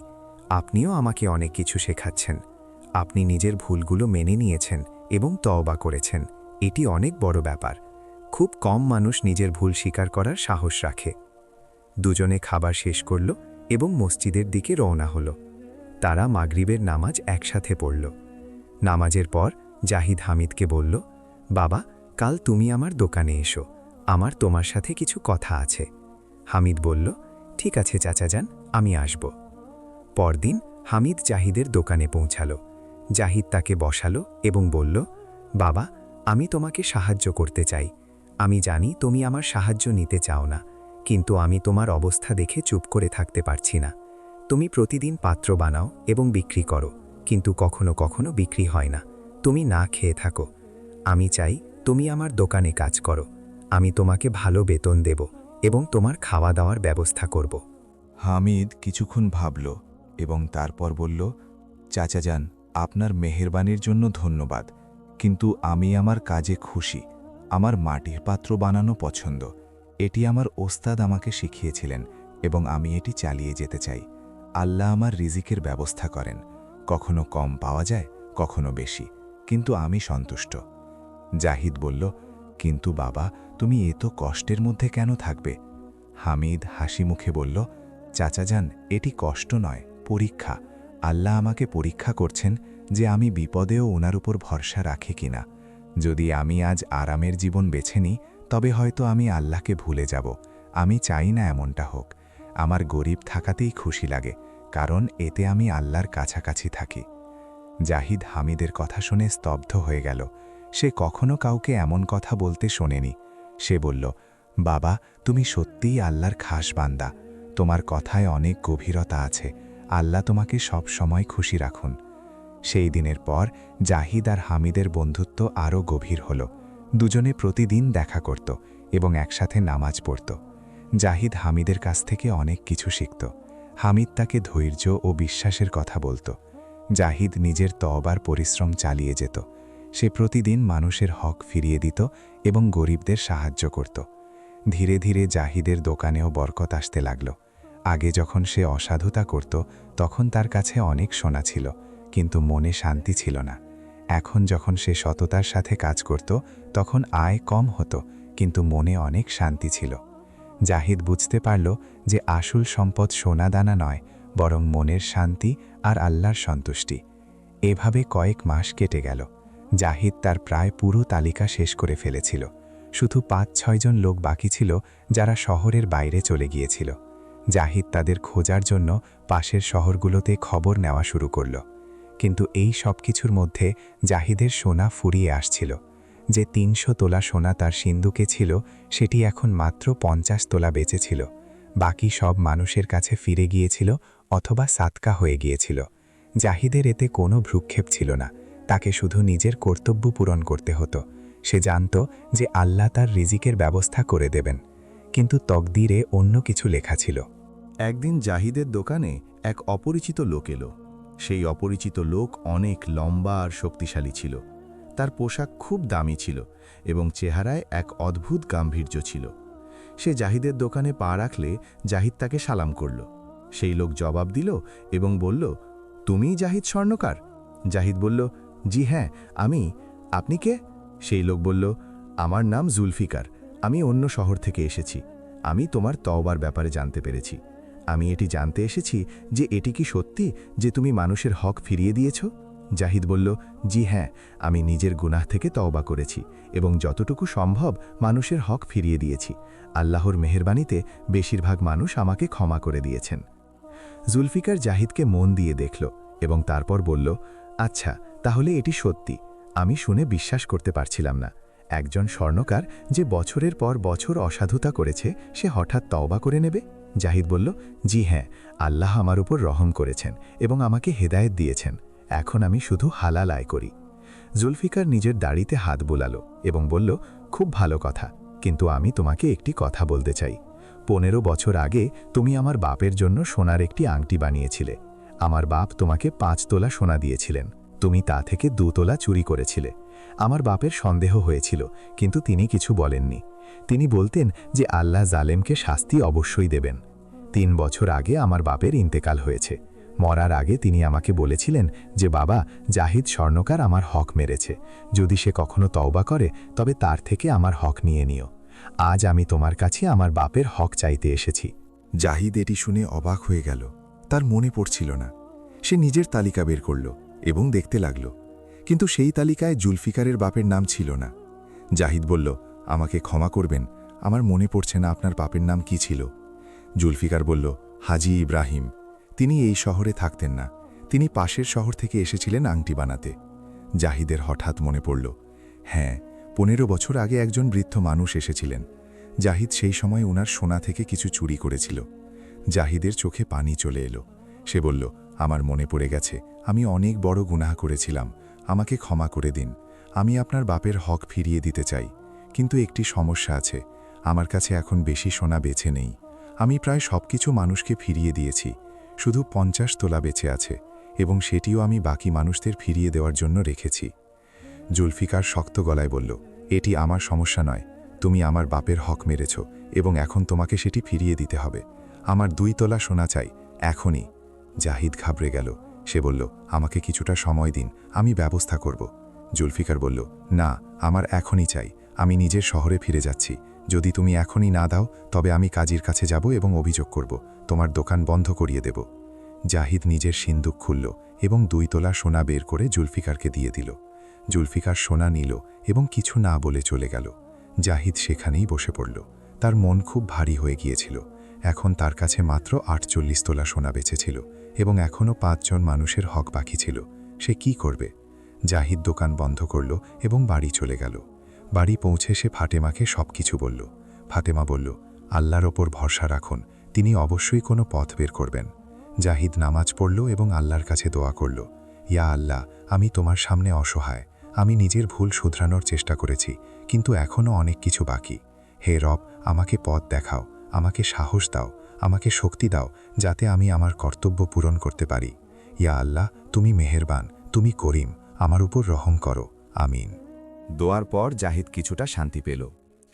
আপনিও আমাকে অনেক কিছু শেখাচ্ছেন। আপনি নিজের ভুলগুলো মেনে নিয়েছেন এবং তওবা করেছেন। এটি অনেক বড় ব্যাপার। খুব কম মানুষ নিজের ভুল স্বীকার করার সাহস রাখে। দুজনে খাবার শেষ করল এবং মসজিদের দিকে রওনা হল। তারা মাগরিবের নামাজ একসাথে পড়ল। নামাজের পর জাহিদ হামিদকে বলল, বাবা, কাল তুমি আমার দোকানে এসো, আমার তোমার সাথে কিছু কথা আছে। হামিদ বলল, ঠিক আছে চাচা যান, আমি আসব। পরদিন হামিদ জাহিদের দোকানে পৌঁছাল। জাহিদ তাকে বসালো এবং বলল, বাবা, আমি তোমাকে সাহায্য করতে চাই। আমি জানি তুমি আমার সাহায্য নিতে চাও না, কিন্তু আমি তোমার অবস্থা দেখে চুপ করে থাকতে পারছি না। তুমি প্রতিদিন পাত্র বানাও এবং বিক্রি করো, কিন্তু কখনো কখনো বিক্রি হয় না। তুমি না খেয়ে থাকো। আমি চাই তুমি আমার দোকানে কাজ করো। আমি তোমাকে ভালো বেতন দেব এবং তোমার খাওয়া দাওয়ার ব্যবস্থা করব। হামিদ কিছুক্ষণ ভাবল এবং তারপর বলল, চাচা যান, আপনার মেহেরবানির জন্য ধন্যবাদ, কিন্তু আমি আমার কাজে খুশি। আমার মাটির পাত্র বানানো পছন্দ। এটি আমার ওস্তাদ আমাকে শিখিয়েছিলেন এবং আমি এটি চালিয়ে যেতে চাই। আল্লাহ আমার রিজিকের ব্যবস্থা করেন। কখনো কম পাওয়া যায়, কখনো বেশি, কিন্তু আমি সন্তুষ্ট। জাহিদ বলল, কিন্তু বাবা, তুমি এত কষ্টের মধ্যে কেন থাকবে? হামিদ হাসি মুখে বলল, চাচা যান, এটি কষ্ট নয়, পরীক্ষা। আল্লাহ আমাকে পরীক্ষা করছেন যে আমি বিপদেও ওনার উপর ভরসা রাখি কিনা। যদি আমি আজ আরামের জীবন বেছে নিই তবে হয়তো আমি আল্লাহকে ভুলে যাব। আমি চাই না এমনটা হোক। আমার গরিব থাকাতেই খুশি লাগে, কারণ এতে আমি আল্লাহর কাছাকাছি থাকি। জাহিদ হামিদের কথা শুনে স্তব্ধ হয়ে গেল। সে কখনো কাউকে এমন কথা বলতে শোনেনি। সে বলল, বাবা, তুমি সত্যিই আল্লাহর খাস বান্দা। তোমার কথায় অনেক গভীরতা আছে। আল্লাহ তোমাকে সব সময় খুশি রাখুন। সেই দিনের পর জাহিদ আর হামিদের বন্ধুত্ব আরও গভীর হল। দুজনে প্রতিদিন দেখা করত এবং একসাথে নামাজ পড়ত। জাহিদ হামিদের কাছ থেকে অনেক কিছু শিখত। হামিদ তাকে ধৈর্য ও বিশ্বাসের কথা বলত। জাহিদ নিজের তওবার পরিশ্রম চালিয়ে যেত। সে প্রতিদিন মানুষের হক ফিরিয়ে দিত এবং গরিবদের সাহায্য করত। ধীরে ধীরে জাহিদের দোকানেও বরকত আসতে লাগল। আগে যখন সে অসাধুতা করত তখন তার কাছে অনেক সোনা ছিল, কিন্তু মনে শান্তি ছিল না। এখন যখন সে সততার সাথে কাজ করত তখন আয় কম হতো, কিন্তু মনে অনেক শান্তি ছিল। জাহিদ বুঝতে পারল যে আসল সম্পদ সোনা দানা নয়, বরং মনের শান্তি আর আল্লাহর সন্তুষ্টি। এভাবে কয়েক মাস কেটে গেল। জাহিদ তার প্রায় পুরো তালিকা শেষ করে ফেলেছিল। শুধু ৫-৬ জন লোক বাকি ছিল যারা শহরের বাইরে চলে গিয়েছিল। জাহিদ তাদের খোঁজার জন্য পাশের শহরগুলোতে খবর নেওয়া শুরু করল। কিন্তু এই সব কিছুর মধ্যে জাহিদের সোনা ফুরিয়ে আসছিল। যে ৩০০ তোলা সোনা তার সিন্দুকে ছিল, সেটি এখন মাত্র ৫০ তোলা বেঁচে ছিল। বাকি সব মানুষের কাছে ফিরে গিয়েছিল অথবা সাতকা হয়ে গিয়েছিল। জাহিদের এতে কোনো ভ্রুক্ষেপ ছিল না। তাকে শুধু নিজের কর্তব্য পূরণ করতে হতো। সে জানত যে আল্লাহ তার রিজিকের ব্যবস্থা করে দেবেন। কিন্তু তকদিরে অন্য কিছু লেখা ছিল। একদিন জাহিদের দোকানে এক অপরিচিত লোক এলো। সেই অপরিচিত লোক অনেক লম্বা আর শক্তিশালী ছিল। তার পোশাক খুব দামি ছিল এবং চেহারায় এক অদ্ভুত গাম্ভীর্য ছিল। সে জাহিদের দোকানে পা রাখলে জাহিদ তাকে সালাম করল। সেই লোক জবাব দিল এবং বলল, তুমিই জাহিদ স্বর্ণকার? জাহিদ বলল, জি হ্যাঁ, আমি। আপনি কে? সেই লোক বলল, আমার নাম জুলফিকার। আমি অন্য শহর থেকে এসেছি। আমি তোমার তওবার ব্যাপারে জানতে পেরেছি। আমি এটি জানতে এসেছি যে এটি কি সত্যি যে তুমি মানুষের হক ফিরিয়ে দিয়েছ? জাহিদ বলল, জি হ্যাঁ, আমি নিজের গুনাহ থেকে তওবা করেছি এবং যতটুকু সম্ভব মানুষের হক ফিরিয়ে দিয়েছি। আল্লাহর মেহেরবানিতে বেশিরভাগ মানুষ আমাকে ক্ষমা করে দিয়েছেন। জুলফিকার জাহিদকে মন দিয়ে দেখল এবং তারপর বলল, আচ্ছা, তাহলে এটি সত্যি। আমি শুনে বিশ্বাস করতে পারছিলাম না। একজন স্বর্ণকার যে বছরের পর বছর অসাধুতা করেছে, সে হঠাৎ তওবা করে নেবে? জাহিদ বলল, জি হ্যাঁ, আল্লাহ আমার উপর রহম করেছেন এবং আমাকে হেদায়েত দিয়েছেন। এখন আমি শুধু হালাল আয় করি। জুলফিকার নিজের দাড়িতে হাত বোলালো এবং বলল, খুব ভালো কথা, কিন্তু আমি তোমাকে একটি কথা বলতে চাই। 15 বছর আগে তুমি আমার বাপের জন্য সোনার একটি আংটি বানিয়েছিলে। আমার বাপ তোমাকে 5 তোলা সোনা দিয়েছিলেন। তুমি তা থেকে 2 তোলা চুরি করেছিলে। আমার বাপের সন্দেহ হয়েছিল, কিন্তু তিনি কিছু বলেননি। তিনি বলতেন যে আল্লাহ জালেমকে শাস্তি অবশ্যই দেবেন। 3 বছর আগে আমার বাপের ইন্তেকাল হয়েছে। মরার আগে তিনি আমাকে বলেছিলেন যে বাবা, জাহিদ স্বর্ণকার আমার হক মেরেছে। যদি সে কখনো তওবা করে তবে তার থেকে আমার হক নিয়ে নিও। আজ আমি তোমার কাছে আমার বাপের হক চাইতে এসেছি। জাহিদ এটি শুনে অবাক হয়ে গেল। তার মনে পড়ছিল না। সে নিজের তালিকা বের করল এবং দেখতে লাগল, কিন্তু সেই তালিকায় জুলফিকারের বাপের নাম ছিল না। জাহিদ বলল, আমাকে ক্ষমা করবেন, আমার মনে পড়ছে না আপনার বাপের নাম কি ছিল। জুলফিকার বলল, হাজি ইব্রাহিম। তিনি এই শহরে থাকতেন না। তিনি পাশের শহর থেকে এসেছিলেন আংটি বানাতে। জাহিদের হঠাৎ মনে পড়ল, হ্যাঁ, 15 বছর আগে একজন বৃদ্ধ মানুষ এসেছিলেন। জাহিদ সেই সময় ওনার সোনা থেকে কিছু চুরি করেছিল। জাহিদের চোখে পানি চলে এলো। সে বলল, আমার মনে পড়ে গেছে, আমি অনেক বড় গুনাহ করেছিলাম। আমাকে ক্ষমা করে দিন। আমি আপনার বাপের হক ফিরিয়ে দিতে চাই, কিন্তু একটি সমস্যা আছে। আমার কাছে এখন বেশি সোনা বেঁচে নেই। আমি প্রায় সবকিছু মানুষকে ফিরিয়ে দিয়েছি। শুধু 50 তোলা বেঁচে আছে এবং সেটিও আমি বাকি মানুষদের ফিরিয়ে দেওয়ার জন্য রেখেছি। জুলফিকার শক্ত গলায় বলল, এটি আমার সমস্যা নয়। তুমি আমার বাপের হক মেরেছ এবং এখন তোমাকে সেটি ফিরিয়ে দিতে হবে। আমার 2 তোলা সোনা চাই, এখনই। জাহিদ ঘাবড়ে গেল। সে বলল, আমাকে কিছুটা সময় দিন, আমি ব্যবস্থা করব। জুলফিকার বলল, না, আমার এখনই চাই। আমি নিজের শহরে ফিরে যাচ্ছি। যদি তুমি এখনই না দাও তবে আমি কাজীর কাছে যাব এবং অভিযোগ করব। তোমার দোকান বন্ধ করিয়ে দেব। জাহিদ নিজের সিন্দুক খুলল এবং 2 তোলা সোনা বের করে জুলফিকারকে দিয়ে দিল। জুলফিকার সোনা নিল এবং কিছু না বলে চলে গেল। জাহিদ সেখানেই বসে পড়ল। তার মন খুব ভারী হয়ে গিয়েছিল। এখন তার কাছে মাত্র 48 তোলা সোনা বেঁচেছিল এবং এখনও 5 জন মানুষের হক বাকি ছিল। সে কি করবে? জাহিদ দোকান বন্ধ করল এবং বাড়ি চলে গেল। বাড়ি পৌঁছে সে ফাতেমাকে সব কিছু বলল। ফাতেমা বলল, আল্লাহর ওপর ভরসা রাখুন, তিনি অবশ্যই কোনো পথ বের করবেন। জাহিদ নামাজ পড়ল এবং আল্লাহর কাছে দোয়া করল, ইয়া আল্লাহ, আমি তোমার সামনে অসহায়। আমি নিজের ভুল শুধরানোর চেষ্টা করেছি, কিন্তু এখনও অনেক কিছু বাকি। হে রব, আমাকে পথ দেখাও, আমাকে সাহস দাও, আমাকে শক্তি দাও, যাতে আমি আমার কর্তব্য পূরণ করতে পারি। ইয়া আল্লাহ, তুমি মেহেরবান, তুমি করিম, আমার উপর রহম করো, আমিন। দোয়ার পর জাহিদ কিছুটা শান্তি পেল।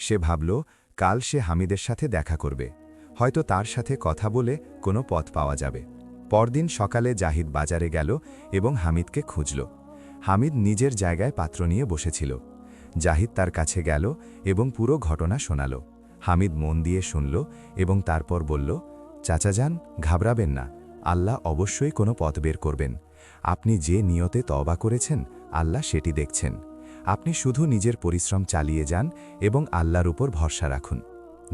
সে ভাবল, কাল সে হামিদের সাথে দেখা করবে, হয়তো তার সাথে কথা বলে কোনো পথ পাওয়া যাবে। পরদিন সকালে জাহিদ বাজারে গেল এবং হামিদকে খুঁজল। হামিদ নিজের জায়গায় পাত্র নিয়ে বসেছিল। জাহিদ তার কাছে গেল এবং পুরো ঘটনা শোনাল। হামিদ মন দিয়ে শুনল এবং তারপর বলল, চাচাজান, ঘাবড়াবেন না, আল্লাহ অবশ্যই কোনো পথ বের করবেন। আপনি যে নিয়তে তওবা করেছেন, আল্লাহ সেটি দেখছেন। আপনি শুধু নিজের পরিশ্রম চালিয়ে যান এবং আল্লাহর উপর ভরসা রাখুন।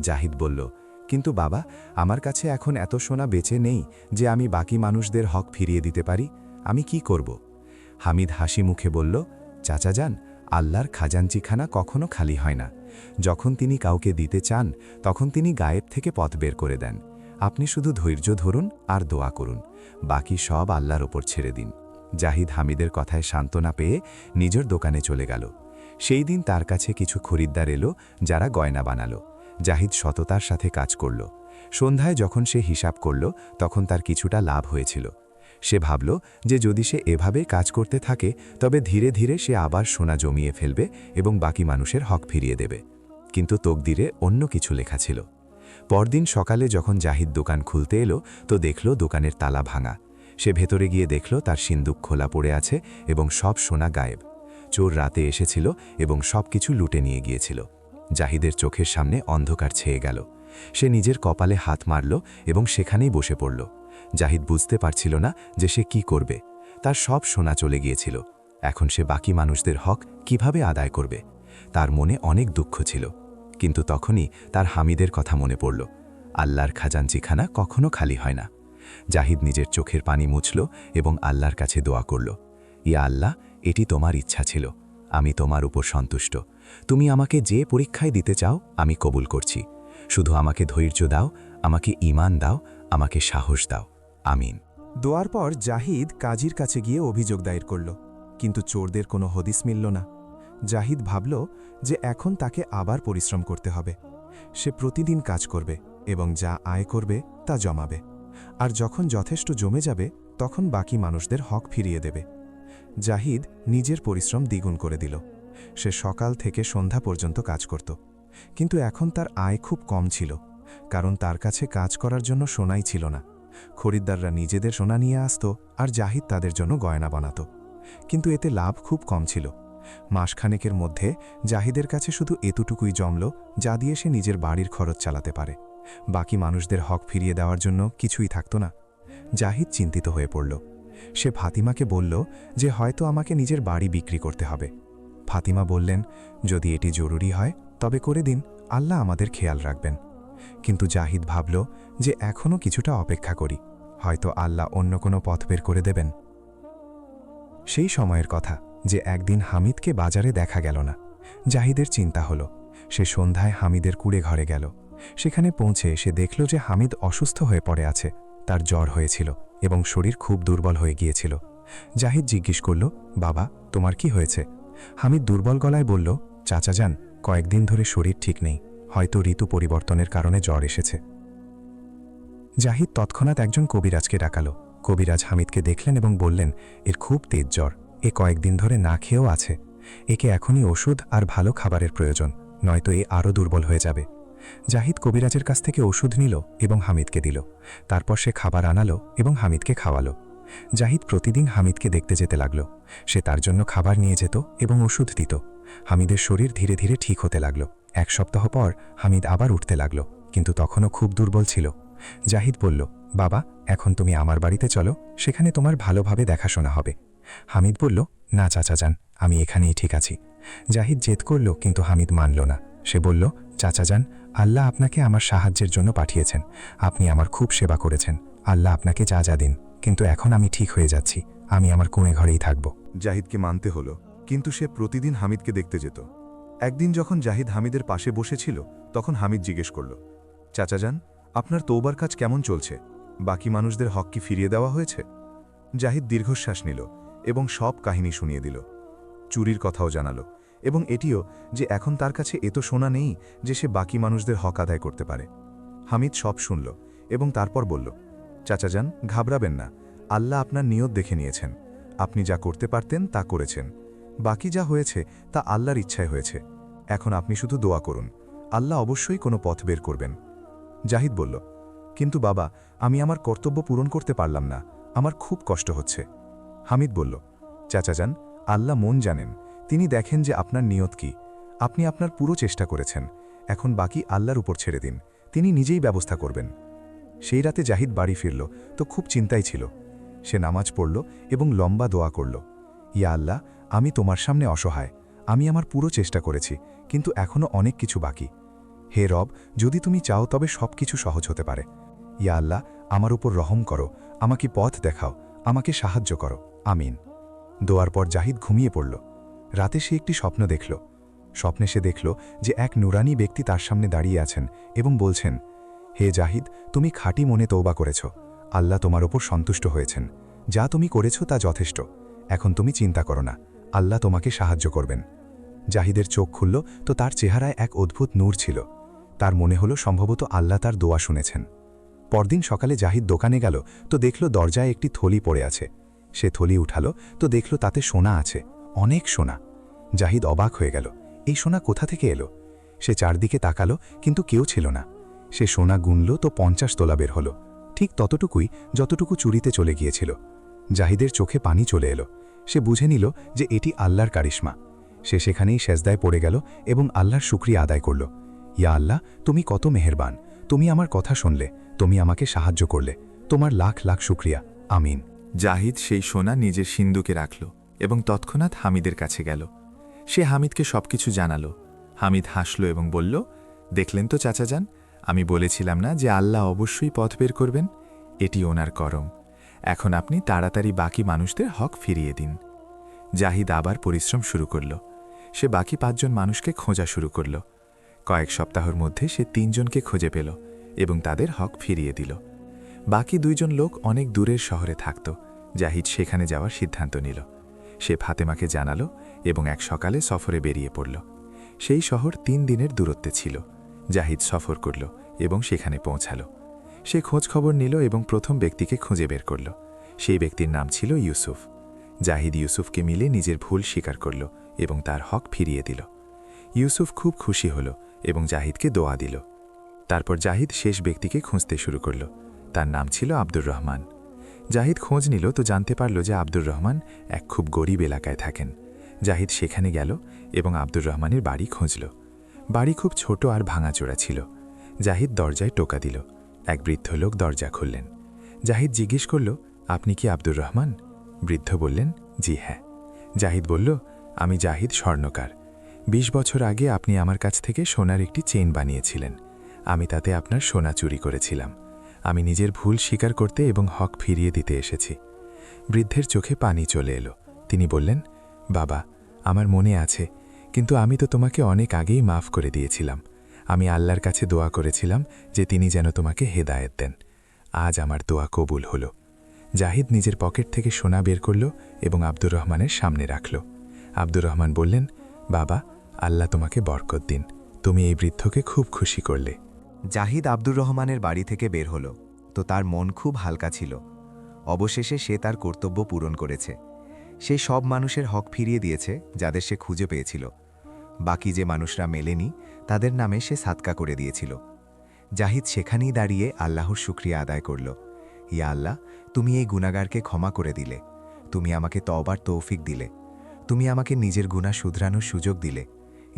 জাহিদ বলল, কিন্তু বাবা, আমার কাছে এখন এত সোনা বেঁচে নেই যে আমি বাকি মানুষদের হক ফিরিয়ে দিতে পারি। আমি কি করব? হামিদ হাসি মুখে বলল, চাচাজান, আল্লাহর খাজাঞ্চিখানা কখনো খালি হয় না। যখন তিনি কাউকে দিতে চান, তখন তিনি গায়েব থেকে পথ বের করে দেন। আপনি শুধু ধৈর্য ধরুন আর দোয়া করুন, বাকি সব আল্লাহর ওপর ছেড়ে দিন। জাহিদ হামিদের কথায় সান্ত্বনা পেয়ে নিজের দোকানে চলে গেল। সেই দিন তার কাছে কিছু খরিদ্দার এলো, যারা গয়না বানালো। জাহিদ সততার সাথে কাজ করল। সন্ধ্যায় যখন সে হিসাব করল, তখন তার কিছুটা লাভ হয়েছিল। সে ভাবল যে যদি সে এভাবেই কাজ করতে থাকে, তবে ধীরে ধীরে সে আবার সোনা জমিয়ে ফেলবে এবং বাকি মানুষের হক ফিরিয়ে দেবে। কিন্তু তকদিরে অন্য কিছু লেখা ছিল। পরদিন সকালে যখন জাহিদ দোকান খুলতে এলো, তো দেখল দোকানের তালা ভাঙা। সে ভেতরে গিয়ে দেখল তার সিন্দুক খোলা পড়ে আছে এবং সব সোনা গায়েব। চোর রাতে এসেছিল এবং সব কিছু লুটে নিয়ে গিয়েছিল। জাহিদের চোখের সামনে অন্ধকার ছেয়ে গেল। সে নিজের কপালে হাত মারল এবং সেখানেই বসে পড়ল। জাহিদ বুঝতে পারছিল না যে সে কি করবে। তার সব সোনা চলে গিয়েছিল। এখন সে বাকি মানুষদের হক কিভাবে আদায় করবে? তার মনে অনেক দুঃখ ছিল। কিন্তু তখনই তার হামিদের কথা মনে পড়ল। আল্লাহর খাজাঞ্চিখানা কখনো খালি হয় না। জাহিদ নিজের চোখের পানি মুছল এবং আল্লাহর কাছে দোয়া করল, ইয়া আল্লাহ, এটি তোমার ইচ্ছা ছিল, আমি তোমার উপর সন্তুষ্ট। তুমি আমাকে যে পরীক্ষায় দিতে চাও আমি কবুল করছি। শুধু আমাকে ধৈর্য দাও, আমাকে ঈমান দাও, আমাকে সাহস দাও, আমিন। দোয়ার পর জাহিদ কাজীর কাছে গিয়ে অভিযোগ দায়ের করল, কিন্তু চোরদের কোনো হদিস মিলল না। জাহিদ ভাবল যে এখন তাকে আবার পরিশ্রম করতে হবে। সে প্রতিদিন কাজ করবে এবং যা আয় করবে তা জমাবে, আর যখন যথেষ্ট জমে যাবে তখন বাকি মানুষদের হক ফিরিয়ে দেবে। জাহিদ নিজের পরিশ্রম দ্বিগুণ করে দিল। সে সকাল থেকে সন্ধ্যা পর্যন্ত কাজ করত, কিন্তু এখন তার আয় খুব কম ছিল, কারণ তার কাছে কাজ করার জন্য সোনাই ছিল না। খরিদ্দাররা নিজেদের সোনা নিয়ে আসত আর জাহিদ তাদের জন্য গয়না বানাত, কিন্তু এতে লাভ খুব কম ছিল। মাসখানেকের মধ্যে জাহিদের কাছে শুধু এতটুকুই জমল যা দিয়ে সে নিজের বাড়ির খরচ চালাতে পারে। বাকি মানুষদের হক ফিরিয়ে দেওয়ার জন্য কিছুই থাকত না। জাহিদ চিন্তিত হয়ে পড়ল। সে ফাতিমাকে বলল যে হয়তো আমাকে নিজের বাড়ি বিক্রি করতে হবে। ফাতিমা বললেন, যদি এটি জরুরি হয় তবে করে দিন, আল্লাহ আমাদের খেয়াল রাখবেন। কিন্তু জাহিদ ভাবল যে এখনও কিছুটা অপেক্ষা করি, হয়তো আল্লাহ অন্য কোনো পথ বের করে দেবেন। সেই সময়ের কথা যে একদিন হামিদকে বাজারে দেখা গেল না। জাহিদের চিন্তা হল। সে সন্ধ্যায় হামিদের কুড়ে ঘরে গেল। সেখানে পৌঁছে সে দেখল যে হামিদ অসুস্থ হয়ে পড়ে আছে। তার জ্বর হয়েছিল এবং শরীর খুব দুর্বল হয়ে গিয়েছিল। জাহিদ জিজ্ঞেস করল, বাবা, তোমার কি হয়েছে? হামিদ দুর্বল গলায় বলল, চাচাজান, কয়েকদিন ধরে শরীর ঠিক নেই, হয়তো ঋতু পরিবর্তনের কারণে জ্বর এসেছে। জাহিদ তৎক্ষণাৎ একজন কবিরাজকে ডাকালো। কবিরাজ হামিদকে দেখলেন এবং বললেন, এর খুব তেজ জ্বর, এ কয়েকদিন ধরে না খেয়েও আছে। একে এখনই ওষুধ আর ভালো খাবারের প্রয়োজন, নয়তো এ আরও দুর্বল হয়ে যাবে। জাহিদ কবিরাজের কাছ থেকে ওষুধ নিল এবং হামিদকে দিল। তারপর সে খাবার আনালো এবং হামিদকে খাওয়ালো। জাহিদ প্রতিদিন হামিদকে দেখতে যেতে লাগল। সে তার জন্য খাবার নিয়ে যেত এবং ওষুধ দিত। হামিদের শরীর ধীরে ধীরে ঠিক হতে লাগল। 1 সপ্তাহ পর হামিদ আবার উঠতে লাগল, কিন্তু তখনও খুব দুর্বল ছিল। জাহিদ বলল, বাবা, এখন তুমি আমার বাড়িতে চলো, সেখানে তোমার ভালোভাবে দেখাশোনা হবে। হামিদ বলল, না চাচা যান, আমি এখানেই ঠিক আছি। জাহিদ জেদ করল, কিন্তু হামিদ মানল না। সে বলল, চাচা যান, আল্লাহ আপনাকে আমার সাহায্যের জন্য পাঠিয়েছেন। আপনি আমার খুব সেবা করেছেন। আল্লাহ আপনাকে যা যা দিন, কিন্তু এখন আমি ঠিক হয়ে যাচ্ছি। আমি আমার কোণে ঘরেই থাকব। জাহিদকে মানতে হলো, কিন্তু সে প্রতিদিন হামিদকে দেখতে যেত। একদিন যখন জাহিদ হামিদের পাশে বসেছিল, তখন হামিদ জিজ্ঞেস করল, চাচাজান, আপনার তৌবার কাজ কেমন চলছে? বাকি মানুষদের হক কি ফিরিয়ে দেওয়া হয়েছে? জাহিদ দীর্ঘশ্বাস নিল এবং সব কাহিনী শুনিয়ে দিল। চুরির কথাও জানালো, এবং এটিও যে এখন তার কাছে এত সোনা নেই যে সে বাকি মানুষদের হক আদায় করতে পারে। হামিদ সব শুনল এবং তারপর বলল, চাচাজান, ঘাবড়াবেন না। আল্লাহ আপনার নিয়ত দেখে নিয়েছেন। আপনি যা করতে পারতেন তা করেছেন। বাকি যা হয়েছে তা আল্লাহর ইচ্ছায় হয়েছে। এখন আপনি শুধু দোয়া করুন, আল্লাহ অবশ্যই কোনো পথ বের করবেন। জাহিদ বলল, কিন্তু বাবা, আমি আমার কর্তব্য পূরণ করতে পারলাম না। আমার খুব কষ্ট হচ্ছে। হামিদ বলল, চাচাজান, আল্লাহ মন জানেন। তিনি দেখেন যে আপনার নিয়ত কি। আপনি আপনার পুরো চেষ্টা করেছেন। এখন বাকি আল্লাহর উপর ছেড়ে দিন, তিনি নিজেই ব্যবস্থা করবেন। সেই রাতে জাহিদ বাড়ি ফিরল তো খুব চিন্তায় ছিল। সে নামাজ পড়ল এবং লম্বা দোয়া করল, ইয়া আল্লাহ, আমি তোমার সামনে অসহায়। আমি আমার পুরো চেষ্টা করেছি, কিন্তু এখনও অনেক কিছু বাকি। হে রব, যদি তুমি চাও তবে সব কিছু সহজ হতে পারে। ইয়া আল্লাহ, আমার উপর রহম করো, আমাকে পথ দেখাও, আমাকে সাহায্য করো, আমিন। দোয়ার পর জাহিদ ঘুমিয়ে পড়ল। রাতে সে একটি স্বপ্ন দেখল। স্বপ্নে সে দেখল যে এক নুরানি ব্যক্তি তার সামনে দাঁড়িয়ে আছেন এবং বলছেন, হে জাহিদ, তুমি খাঁটি মনে তওবা করেছ। আল্লাহ তোমার ওপর সন্তুষ্ট হয়েছেন। যা তুমি করেছ তা যথেষ্ট। এখন তুমি চিন্তা করো না, আল্লাহ তোমাকে সাহায্য করবেন। জাহিদের চোখ খুলল তো তার চেহারায় এক অদ্ভুত নূর ছিল। তার মনে হলো সম্ভবত আল্লাহ তার দোয়া শুনেছেন। পরদিন সকালে জাহিদ দোকানে গেল তো দেখল দরজায় একটি থলি পড়ে আছে। সে থলি উঠালো তো দেখল তাতে সোনা আছে, অনেক সোনা। জাহিদ অবাক হয়ে গেল, এই সোনা কোথা থেকে এলো? সে চারদিকে তাকালো, কিন্তু কেউ ছিল না। সে সোনা গুনল তো 50 তোলা বের হলো, ঠিক ততটুকুই যতটুকু চুরিতে চলে গিয়েছিল। জাহিদের চোখে পানি চলে এলো। সে বুঝে নিল যে এটি আল্লাহর কারিশমা। সে সেখানেই সেজদায় পড়ে গেল এবং আল্লাহর শুকরিয়া আদায় করল। ইয়া আল্লাহ, তুমি কত মেহেরবান। তুমি আমার কথা শুনলে, তুমি আমাকে সাহায্য করলে। তোমার লাখ লাখ শুকরিয়া, আমিন। জাহিদ সেই সোনা নিজের সিন্দুকে রাখল এবং তৎক্ষণাৎ হামিদের কাছে গেল। সে হামিদকে সবকিছু জানালো। হামিদ হাসল এবং বলল, দেখলেন তো চাচাজান, আমি বলেছিলাম না যে আল্লাহ অবশ্যই পথ বের করবেন? এটি ওনার করম। এখন আপনি তাড়াতাড়ি বাকি মানুষদের হক ফিরিয়ে দিন। জাহিদ আবার পরিশ্রম শুরু করল। সে বাকি 5 জন মানুষকে খোঁজা শুরু করল। কয়েক সপ্তাহের মধ্যে সে 3 জনকে খুঁজে পেল এবং তাদের হক ফিরিয়ে দিল। বাকি 2 জন লোক অনেক দূরের শহরে থাকত। জাহিদ সেখানে যাওয়ার সিদ্ধান্ত নিল। সে ফাতেমাকে জানালো এবং এক সকালে সফরে বেরিয়ে পড়ল। সেই শহর 3 দিনের দূরত্বে ছিল। জাহিদ সফর করল এবং সেখানে পৌঁছাল। সে খোঁজ খবর নিল এবং প্রথম ব্যক্তিকে খুঁজে বের করল। সেই ব্যক্তির নাম ছিল ইউসুফ। জাহিদ ইউসুফকে মিলে নিজের ভুল স্বীকার করল এবং তার হক ফিরিয়ে দিল। ইউসুফ খুব খুশি হল এবং জাহিদকে দোয়া দিল। তারপর জাহিদ শেষ ব্যক্তিকে খুঁজতে শুরু করল। তার নাম ছিল আব্দুর রহমান। জাহিদ খোঁজ নিল তো জানতে পারল যে আব্দুর রহমান এক খুব গরিব এলাকায় থাকেন। জাহিদ সেখানে গেল এবং আব্দুর রহমানের বাড়ি খুঁজল। বাড়ি খুব ছোট আর ভাঙাচোরা ছিল। জাহিদ দরজায় টোকা দিল। এক বৃদ্ধ লোক দরজা খুললেন। জাহিদ জিজ্ঞেস করল, আপনি কি আব্দুর রহমান? বৃদ্ধ বললেন, জি হ্যাঁ। জাহিদ বলল, আমি জাহিদ স্বর্ণকার। 20 বছর আগে আপনি আমার কাছ থেকে সোনার একটি চেইন বানিয়েছিলেন। আমি তাতে আপনার সোনা চুরি করেছিলাম। আমি নিজের ভুল স্বীকার করতে এবং হক ফিরিয়ে দিতে এসেছি। বৃদ্ধের চোখে পানি চলে এলো। তিনি বললেন, বাবা, আমার মনে আছে, কিন্তু আমি তো তোমাকে অনেক আগেই মাফ করে দিয়েছিলাম। আমি আল্লাহর কাছে দোয়া করেছিলাম যে তিনি যেন তোমাকে হেদায়েত দেন। আজ আমার দোয়া কবুল হলো। জাহিদ নিজের পকেট থেকে সোনা বের করল এবং আব্দুর রহমানের সামনে রাখল। আব্দুর রহমান বললেন, বাবা, আল্লাহ তোমাকে বরকত দিন। তুমি এই বৃদ্ধকে খুব খুশি করলে। জাহিদ আব্দুর রহমানের বাড়ি থেকে বের হল তো তার মন খুব হালকা ছিল। অবশেষে সে তার কর্তব্য পূরণ করেছে। সে সব মানুষের হক ফিরিয়ে দিয়েছে যাদের সে খুঁজে পেয়েছিল। বাকি যে মানুষরা মেলেনি তাদের নামে সে সাদকা করে দিয়েছিল। জাহিদ সেখানেই দাঁড়িয়ে আল্লাহর শুকরিয়া আদায় করল। ইয়া আল্লাহ, তুমি এই গুনাহগারকে ক্ষমা করে দিলে। তুমি আমাকে তওবার তৌফিক দিলে। তুমি আমাকে নিজের গুনাহ শুধরানোর সুযোগ দিলে।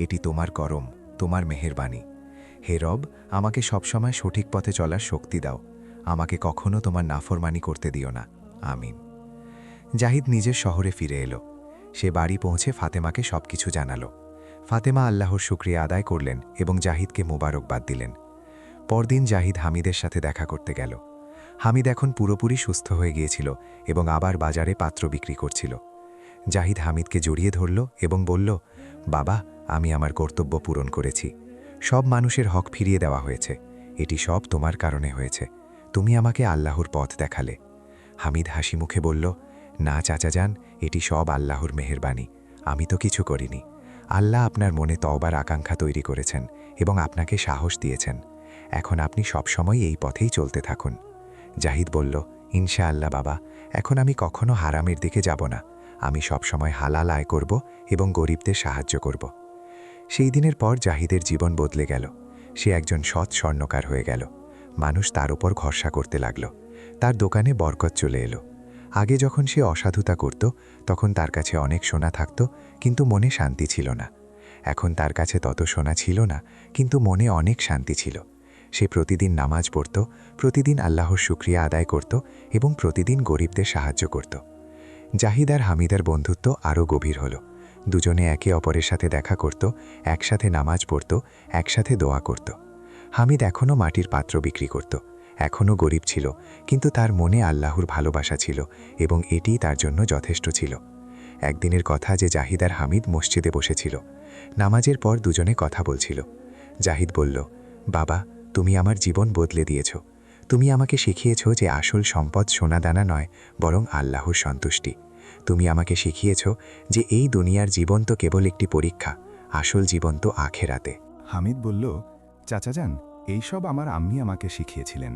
এটি তোমার করম, তোমার মেহেরবানি। হে রব, আমাকে সবসময় সঠিক পথে চলার শক্তি দাও। আমাকে কখনো তোমার নাফরমানি করতে দিও না, আমিন। জাহিদ নিজের শহরে ফিরে এলো। সে বাড়ি পৌঁছে ফাতেমাকে সবকিছু জানালো। ফাতেমা আল্লাহর শুকরিয়া আদায় করলেন এবং জাহিদকে মোবারকবাদ দিলেন। পরদিন জাহিদ হামিদের সাথে দেখা করতে গেল। হামিদ এখন পুরোপুরি সুস্থ হয়ে গিয়েছিল এবং আবার বাজারে পাত্র বিক্রি করছিল। জাহিদ হামিদকে জড়িয়ে ধরল এবং বলল, বাবা, আমি আমার কর্তব্য পূরণ করেছি। সব মানুষের হক ফিরিয়ে দেওয়া হয়েছে। এটি সব তোমার কারণে হয়েছে। তুমি আমাকে আল্লাহর পথ দেখালে। হামিদ হাসি মুখে বলল, না চাচাজান, এটি সব আল্লাহর মেহেরবানি। আমি তো কিছু করিনি। আল্লাহ আপনার মনে তওবার আকাঙ্ক্ষা তৈরি করেছেন এবং আপনাকে সাহস দিয়েছেন। এখন আপনি সবসময় এই পথেই চলতে থাকুন। জাহিদ বলল, ইনশাআল্লাহ বাবা, এখন আমি কখনো হারামের দিকে যাব না। আমি সবসময় হালাল আয় করব এবং গরিবদের সাহায্য করব। সেই দিনের পর জাহিদের জীবন বদলে গেল। সে একজন সৎ স্বর্ণকার হয়ে গেল। মানুষ তার উপর ভরসা করতে লাগল। তার দোকানে বরকত চলে এলো। আগে যখন সে অসাধুতা করত তখন তার কাছে অনেক সোনা থাকত, কিন্তু মনে শান্তি ছিল না। এখন তার কাছে তত সোনা ছিল না, কিন্তু মনে অনেক শান্তি ছিল। সে প্রতিদিন নামাজ পড়ত, প্রতিদিন আল্লাহর শুকরিয়া আদায় করত এবং প্রতিদিন গরিবদের সাহায্য করত। জাহিদ আর হামিদার বন্ধুত্ব আরও গভীর হল। দুজনে একে অপরের সাথে দেখা করত, একসাথে নামাজ পড়ত, একসাথে দোয়া করত। হামিদ এখনও মাটির পাত্র বিক্রি করত, এখনও গরিব ছিল, কিন্তু তার মনে আল্লাহর ভালোবাসা ছিল এবং এটিই তার জন্য যথেষ্ট ছিল। একদিনের কথা যে জাহিদ আর হামিদ মসজিদে বসেছিল। নামাজের পর দুজনে কথা বলছিল। জাহিদ বলল, বাবা, তুমি আমার জীবন বদলে দিয়েছ। তুমি আমাকে শিখিয়েছ যে আসল সম্পদ সোনাদানা নয়, বরং আল্লাহর সন্তুষ্টি। তুমি আমাকে শিখিয়েছ যে এই দুনিয়ার জীবন তো কেবল একটি পরীক্ষা, আসল জীবন তো আখেরাতে। হামিদ বলল, চাচাজান, এইসব আমার আম্মি আমাকে শিখিয়েছিলেন।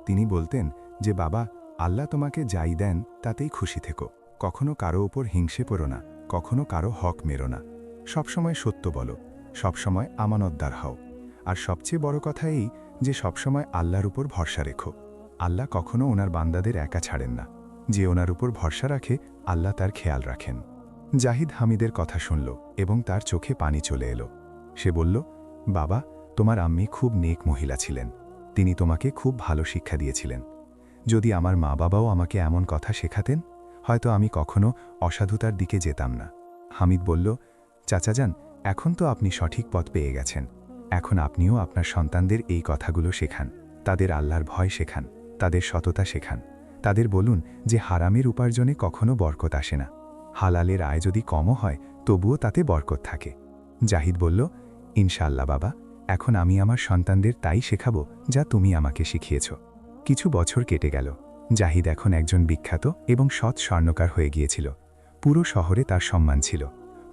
তিনি বলতেন যে বাবা, আল্লাহ তোমাকে যাই দেন তাতেই খুশি থেকো। কখনো কারো ওপর হিংসে পড়ো না, কখনো কারো হক মেরো না। সবসময় সত্য বলো, সবসময় আমানতদার হও। আর সবচেয়ে বড় কথা এই যে সবসময় আল্লাহর উপর ভরসা রেখো। আল্লাহ কখনো ওনার বান্দাদের একা ছাড়েন না। যে ওনার উপর ভরসা রাখে, আল্লাহ তার খেয়াল রাখেন। জাহিদ হামিদের কথা শুনল এবং তার চোখে পানি চলে এলো। সে বলল, বাবা, তোমার আম্মি খুব নেক মহিলা ছিলেন। তিনি তোমাকে খুব ভালো শিক্ষা দিয়েছিলেন। যদি আমার মা বাবাও আমাকে এমন কথা শেখাতেন, হয়তো আমি কখনো অসাধুতার দিকে যেতাম না। হামিদ বলল, চাচাজান, এখন তো আপনি সঠিক পথ পেয়ে গেছেন। এখন আপনিও আপনার সন্তানদের এই কথাগুলো শেখান। তাদের আল্লাহর ভয় শেখান, তাদের সততা শেখান। তাদের বলুন যে হারামের উপার্জনে কখনো বরকত আসে না। হালালের আয় যদি কমও হয়, তবুও তাতে বরকত থাকে। জাহিদ বলল, ইনশাআল্লাহ বাবা, এখন আমি আমার সন্তানদের তাই শেখাবো যা তুমি আমাকে শিখিয়েছ। কিছু বছর কেটে গেল। জাহিদ এখন একজন বিখ্যাত এবং সৎ স্বর্ণকার হয়ে গিয়েছিল। পুরো শহরে তার সম্মান ছিল।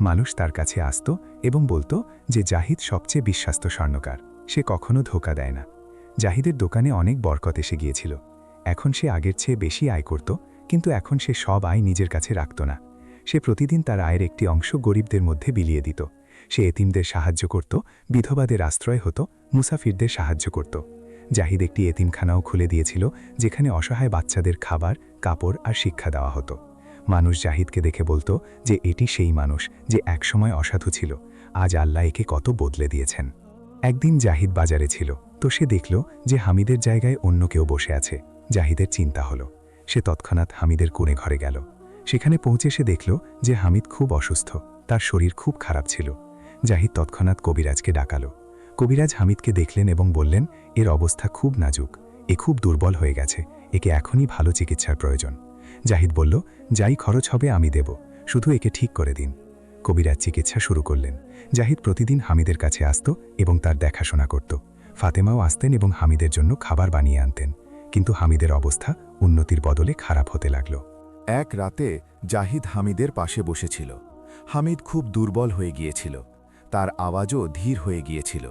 মানুষ তার কাছে আসত এবং বলতো যে জাহিদ সবচেয়ে বিশ্বস্ত স্বর্ণকার। সে কখনো ধোঁকা দেয় না। জাহিদের দোকানে অনেক বরকত এসে গিয়েছিল। এখন সে আগের চেয়ে বেশি আয় করত, কিন্তু এখন সে সব আয় নিজের কাছে রাখত না। সে প্রতিদিন তার আয়ের একটি অংশ গরিবদের মধ্যে বিলিয়ে দিত। সে এতিমদের সাহায্য করত, বিধবাদের আশ্রয় হতো, মুসাফিরদের সাহায্য করত। জাহিদ একটি এতিমখানাও খুলে দিয়েছিল, যেখানে অসহায় বাচ্চাদের খাবার, কাপড় আর শিক্ষা দেওয়া হতো। মানুষ জাহিদকে দেখে বলতো যে এটি সেই মানুষ যে একসময় অসাধু ছিল, আজ আল্লাহ একে কত বদলে দিয়েছেন। একদিন জাহিদ বাজারে ছিল, তো সে দেখল যে হামিদের জায়গায় অন্য কেউ বসে আছে। জাহিদের চিন্তা হলো। সে তৎক্ষণাৎ হামিদের কোণে ঘরে গেল। সেখানে পৌঁছে সে দেখল যে হামিদ খুব অসুস্থ, তার শরীর খুব খারাপ ছিল। জাহিদ তৎক্ষণাৎ কবিরাজকে ডাকালো। কবিরাজ হামিদকে দেখলেন এবং বললেন, এর অবস্থা খুব নাজুক, এ খুব দুর্বল হয়ে গেছে, একে এখনই ভালো চিকিৎসার প্রয়োজন। জাহিদ বলল, যাই খরচ হবে আমি দেব, শুধু একে ঠিক করে দিন। কবিরাজ চিকিৎসা শুরু করলেন। জাহিদ প্রতিদিন হামিদের কাছে আসত এবং তার দেখাশোনা করত। ফাতেমাও আসতেন এবং হামিদের জন্য খাবার বানিয়ে আনতেন। কিন্তু হামিদের অবস্থা উন্নতির বদলে খারাপ হতে লাগল। এক রাতে জাহিদ হামিদের পাশে বসেছিল। হামিদ খুব দুর্বল হয়ে গিয়েছিল, তার আওয়াজও ধীর হয়ে গিয়েছিল।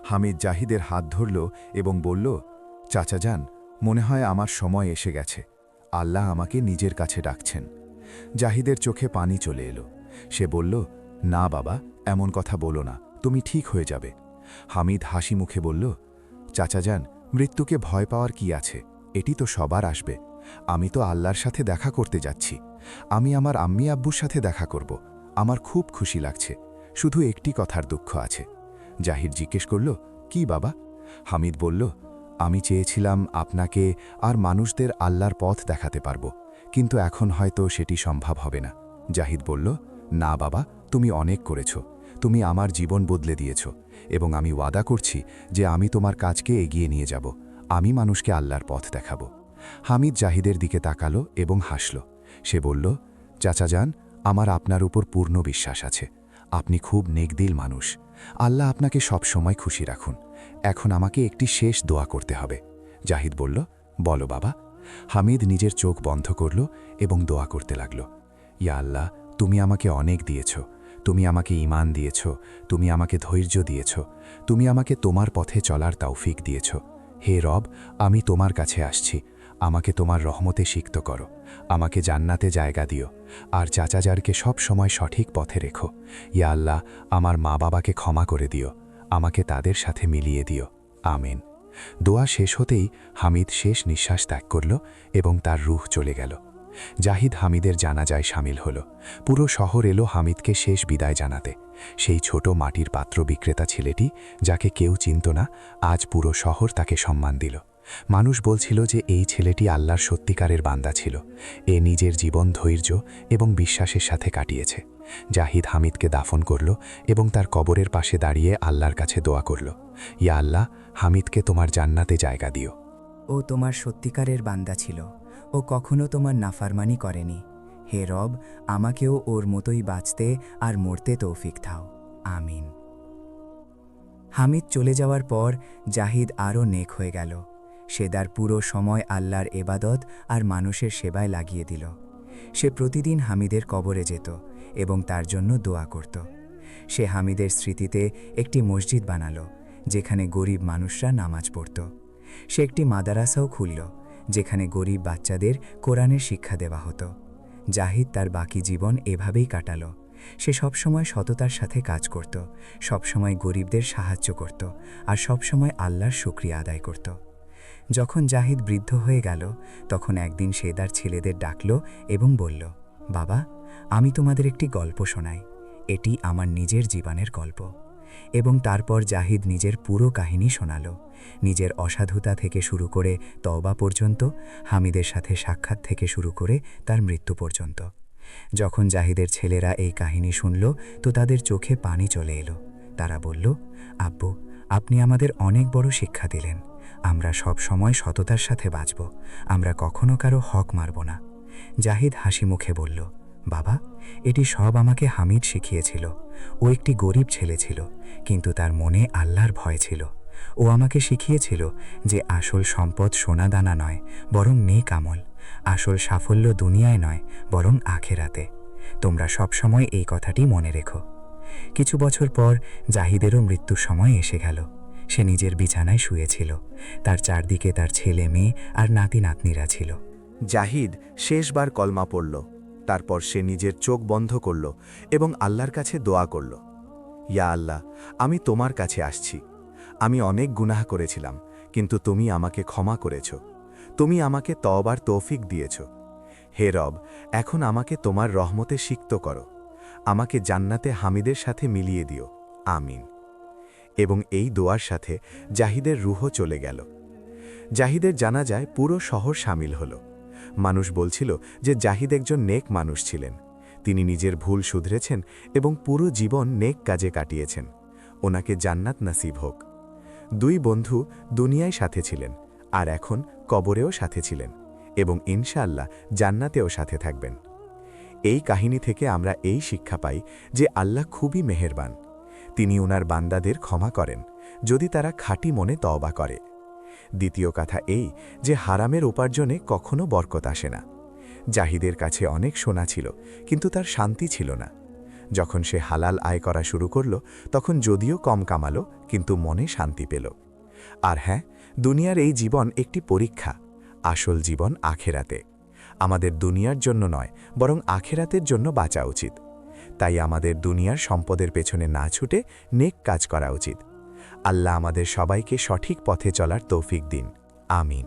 হামিদ জাহিদের হাত ধরল এবং বলল, চাচাজান, মনে হয় আমার সময় এসে গেছে। আল্লাহ আমাকে নিজের কাছে ডাকছেন। জাহিদের চোখে পানি চলে এলো। সে বলল, না বাবা, এমন কথা বলো না, তুমি ঠিক হয়ে যাবে। হামিদ হাসি মুখে বলল, চাচাজান, মৃত্যুকে ভয় পাওয়ার কি আছে? এটি তো সবার আসবে। আমি তো আল্লাহর সাথে দেখা করতে যাচ্ছি। আমি আমার আম্মি আব্বুর সাথে দেখা করব। আমার খুব খুশি লাগছে। শুধু একটি কথার দুঃখ আছে। জাহিদ জিজ্ঞেস করল, কি বাবা? হামিদ বলল, আমি চেয়েছিলাম আপনাকে আর মানুষদের আল্লাহর পথ দেখাতে পারব, কিন্তু এখন হয়তো সেটি সম্ভব হবে না। জাহিদ বলল, না বাবা, তুমি অনেক করেছ, তুমি আমার জীবন বদলে দিয়েছ, এবং আমি ওয়াদা করছি যে আমি তোমার কাজকে এগিয়ে নিয়ে যাব, আমি মানুষকে আল্লাহর পথ দেখাব। হামিদ জাহিদের দিকে তাকালো এবং হাসল। সে বলল, চাচা যান, আমার আপনার উপর পূর্ণ বিশ্বাস আছে, আপনি খুব নেকদিল মানুষ, আল্লাহ আপনাকে সব সময় খুশি রাখুন। এখন আমাকে একটি শেষ দোয়া করতে হবে। জাহিদ বলল, বলো বাবা। হামিদ নিজের চোখ বন্ধ করল এবং দোয়া করতে লাগল। ইয়া আল্লাহ, তুমি আমাকে অনেক দিয়েছ, তুমি আমাকে ঈমান দিয়েছ, তুমি আমাকে ধৈর্য দিয়েছ, তুমি আমাকে তোমার পথে চলার তৌফিক দিয়েছ। হে রব, আমি তোমার কাছে আসছি, আমাকে তোমার রহমতে সিক্ত করো, আমাকে জান্নাতে জায়গা দিও, আর চাচাজারকে সব সময় সঠিক পথে রেখো। ইয়া আল্লাহ, আমার মা বাবাকে ক্ষমা করে দিও, আমাকে তাদের সাথে মিলিয়ে দিও। আমিন। দোয়া শেষ হতেই হামিদ শেষ নিঃশ্বাস ত্যাগ করল এবং তার রূহ চলে গেল। জাহিদ হামিদের জানাজায় সামিল হল। পুরো শহর এলো হামিদকে শেষ বিদায় জানাতে। সেই ছোট মাটির পাত্র বিক্রেতা ছেলেটি, যাকে কেউ চিনত না, আজ পুরো শহর তাকে সম্মান দিল। মানুষ বলছিল যে এই ছেলেটি আল্লাহর সত্যিকারের বান্দা ছিল। এ নিজের জীবন ধৈর্য এবং বিশ্বাসের সাথে কাটিয়েছে। জাহিদ হামিদকে দাফন করল এবং তার কবরের পাশে দাঁড়িয়ে আল্লাহর কাছে দোয়া করল, ইয়া আল্লাহ, হামিদকে তোমার জান্নাতে জায়গা দিও। ও তোমার সত্যিকারের বান্দা ছিল, ও কখনো তোমার নাফারমানি করেনি। হে রব, আমাকেও ওর মতোই বাঁচতে আর মরতে তৌফিক দাও। আমিন। হামিদ চলে যাওয়ার পর জাহিদ আরও নেক হয়ে গেল। সে তার পুরো সময় আল্লাহর এবাদত আর মানুষের সেবায় লাগিয়ে দিল। সে প্রতিদিন হামিদের কবরে যেত এবং তার জন্য দোয়া করত। সে হামিদের স্মৃতিতে একটি মসজিদ বানালো, যেখানে গরিব মানুষরা নামাজ পড়ত। সে একটি মাদ্রাসাও খুলল, যেখানে গরিব বাচ্চাদের কোরআনের শিক্ষা দেওয়া হতো। জাহিদ তার বাকি জীবন এভাবেই কাটালো। সে সবসময় সততার সাথে কাজ করত, সবসময় গরিবদের সাহায্য করত, আর সবসময় আল্লাহর শুকরিয়া আদায় করত। যখন জাহিদ বৃদ্ধ হয়ে গেল, তখন একদিন সে তার ছেলেদের ডাকল এবং বলল, বাবা, আমি তোমাদের একটি গল্প শোনাই, এটি আমার নিজের জীবনের গল্প। এবং তারপর জাহিদ নিজের পুরো কাহিনী শোনাল, নিজের অসাধুতা থেকে শুরু করে তওবা পর্যন্ত, হামিদের সাথে সাক্ষাৎ থেকে শুরু করে তার মৃত্যু পর্যন্ত। যখন জাহিদের ছেলেরা এই কাহিনী শুনল, তো তাদের চোখে পানি চলে এলো। তারা বলল, আব্বু, আপনি আমাদের অনেক বড় শিক্ষা দিলেন। আমরা সব সময় সততার সাথে বাঁচব, আমরা কখনো কারো হক মারব না। জাহিদ হাসি মুখে বলল, বাবা, এটি সব আমাকে হামিদ শিখিয়েছিল। ও একটি গরিব ছেলে ছিল, কিন্তু তার মনে আল্লাহর ভয় ছিল। ও আমাকে শিখিয়েছিল যে আসল সম্পদ সোনা দানা নয়, বরং নেক আমল। আসল সাফল্য দুনিয়ায় নয়, বরং আখেরাতে। তোমরা সব সময় এই কথাটি মনে রেখো। কিছু বছর পর জাহিদেরও মৃত্যুর সময় এসে গেল। সে নিজের বিছানায় শুয়েছিল। তার চারদিকে তার ছেলে মেয়ে আর নাতি নাতনিরা ছিল। জাহিদ শেষবার কলমা পড়ল। তারপর সে নিজের চোখ বন্ধ করল এবং আল্লাহর কাছে দোয়া করল, ইয়া আল্লাহ, আমি তোমার কাছে আসছি। আমি অনেক গুনাহ করেছিলাম, কিন্তু তুমি আমাকে ক্ষমা করেছ। তুমি আমাকে তওবার তৌফিক দিয়েছ। হে রব, এখন আমাকে তোমার রহমতে সিক্ত করো, আমাকে জান্নাতে হামিদের সাথে মিলিয়ে দিও। আমিন। এবং এই দোয়ার সাথে জাহিদের রূহ চলে গেল। জাহিদের জানাজায় পুরো শহর সামিল হল। মানুষ বলছিল যে জাহিদ একজন নেক মানুষ ছিলেন। তিনি নিজের ভুল শুধরেছেন এবং পুরো জীবন নেক কাজে কাটিয়েছেন। ওনাকে জান্নাত নসিব হোক। দুই বন্ধু দুনিয়ায় সাথে ছিলেন, আর এখন কবরেও সাথে ছিলেন, এবং ইনশাআল্লাহ জান্নাতেও সাথে থাকবেন। এই কাহিনী থেকে আমরা এই শিক্ষা পাই যে আল্লাহ খুবই মেহেরবান। তিনি ওনার বান্দাদের ক্ষমা করেন, যদি তারা খাঁটি মনে তওবা করে। দ্বিতীয় কথা এই যে হারামের উপার্জনে কখনো বরকত আসে না। জাহিদের কাছে অনেক সোনা ছিল, কিন্তু তার শান্তি ছিল না। যখন সে হালাল আয় করা শুরু করল, তখন যদিও কম কামালো, কিন্তু মনে শান্তি পেল। আর হ্যাঁ, দুনিয়ার এই জীবন একটি পরীক্ষা, আসল জীবন আখেরাতে। আমাদের দুনিয়ার জন্য নয়, বরং আখেরাতের জন্য বাঁচা উচিত। তাই আমাদের দুনিয়ার সম্পদের পেছনে না ছুটে নেক কাজ করা উচিত। আল্লাহ আমাদের সবাইকে সঠিক পথে চলার তৌফিক দিন। আমিন।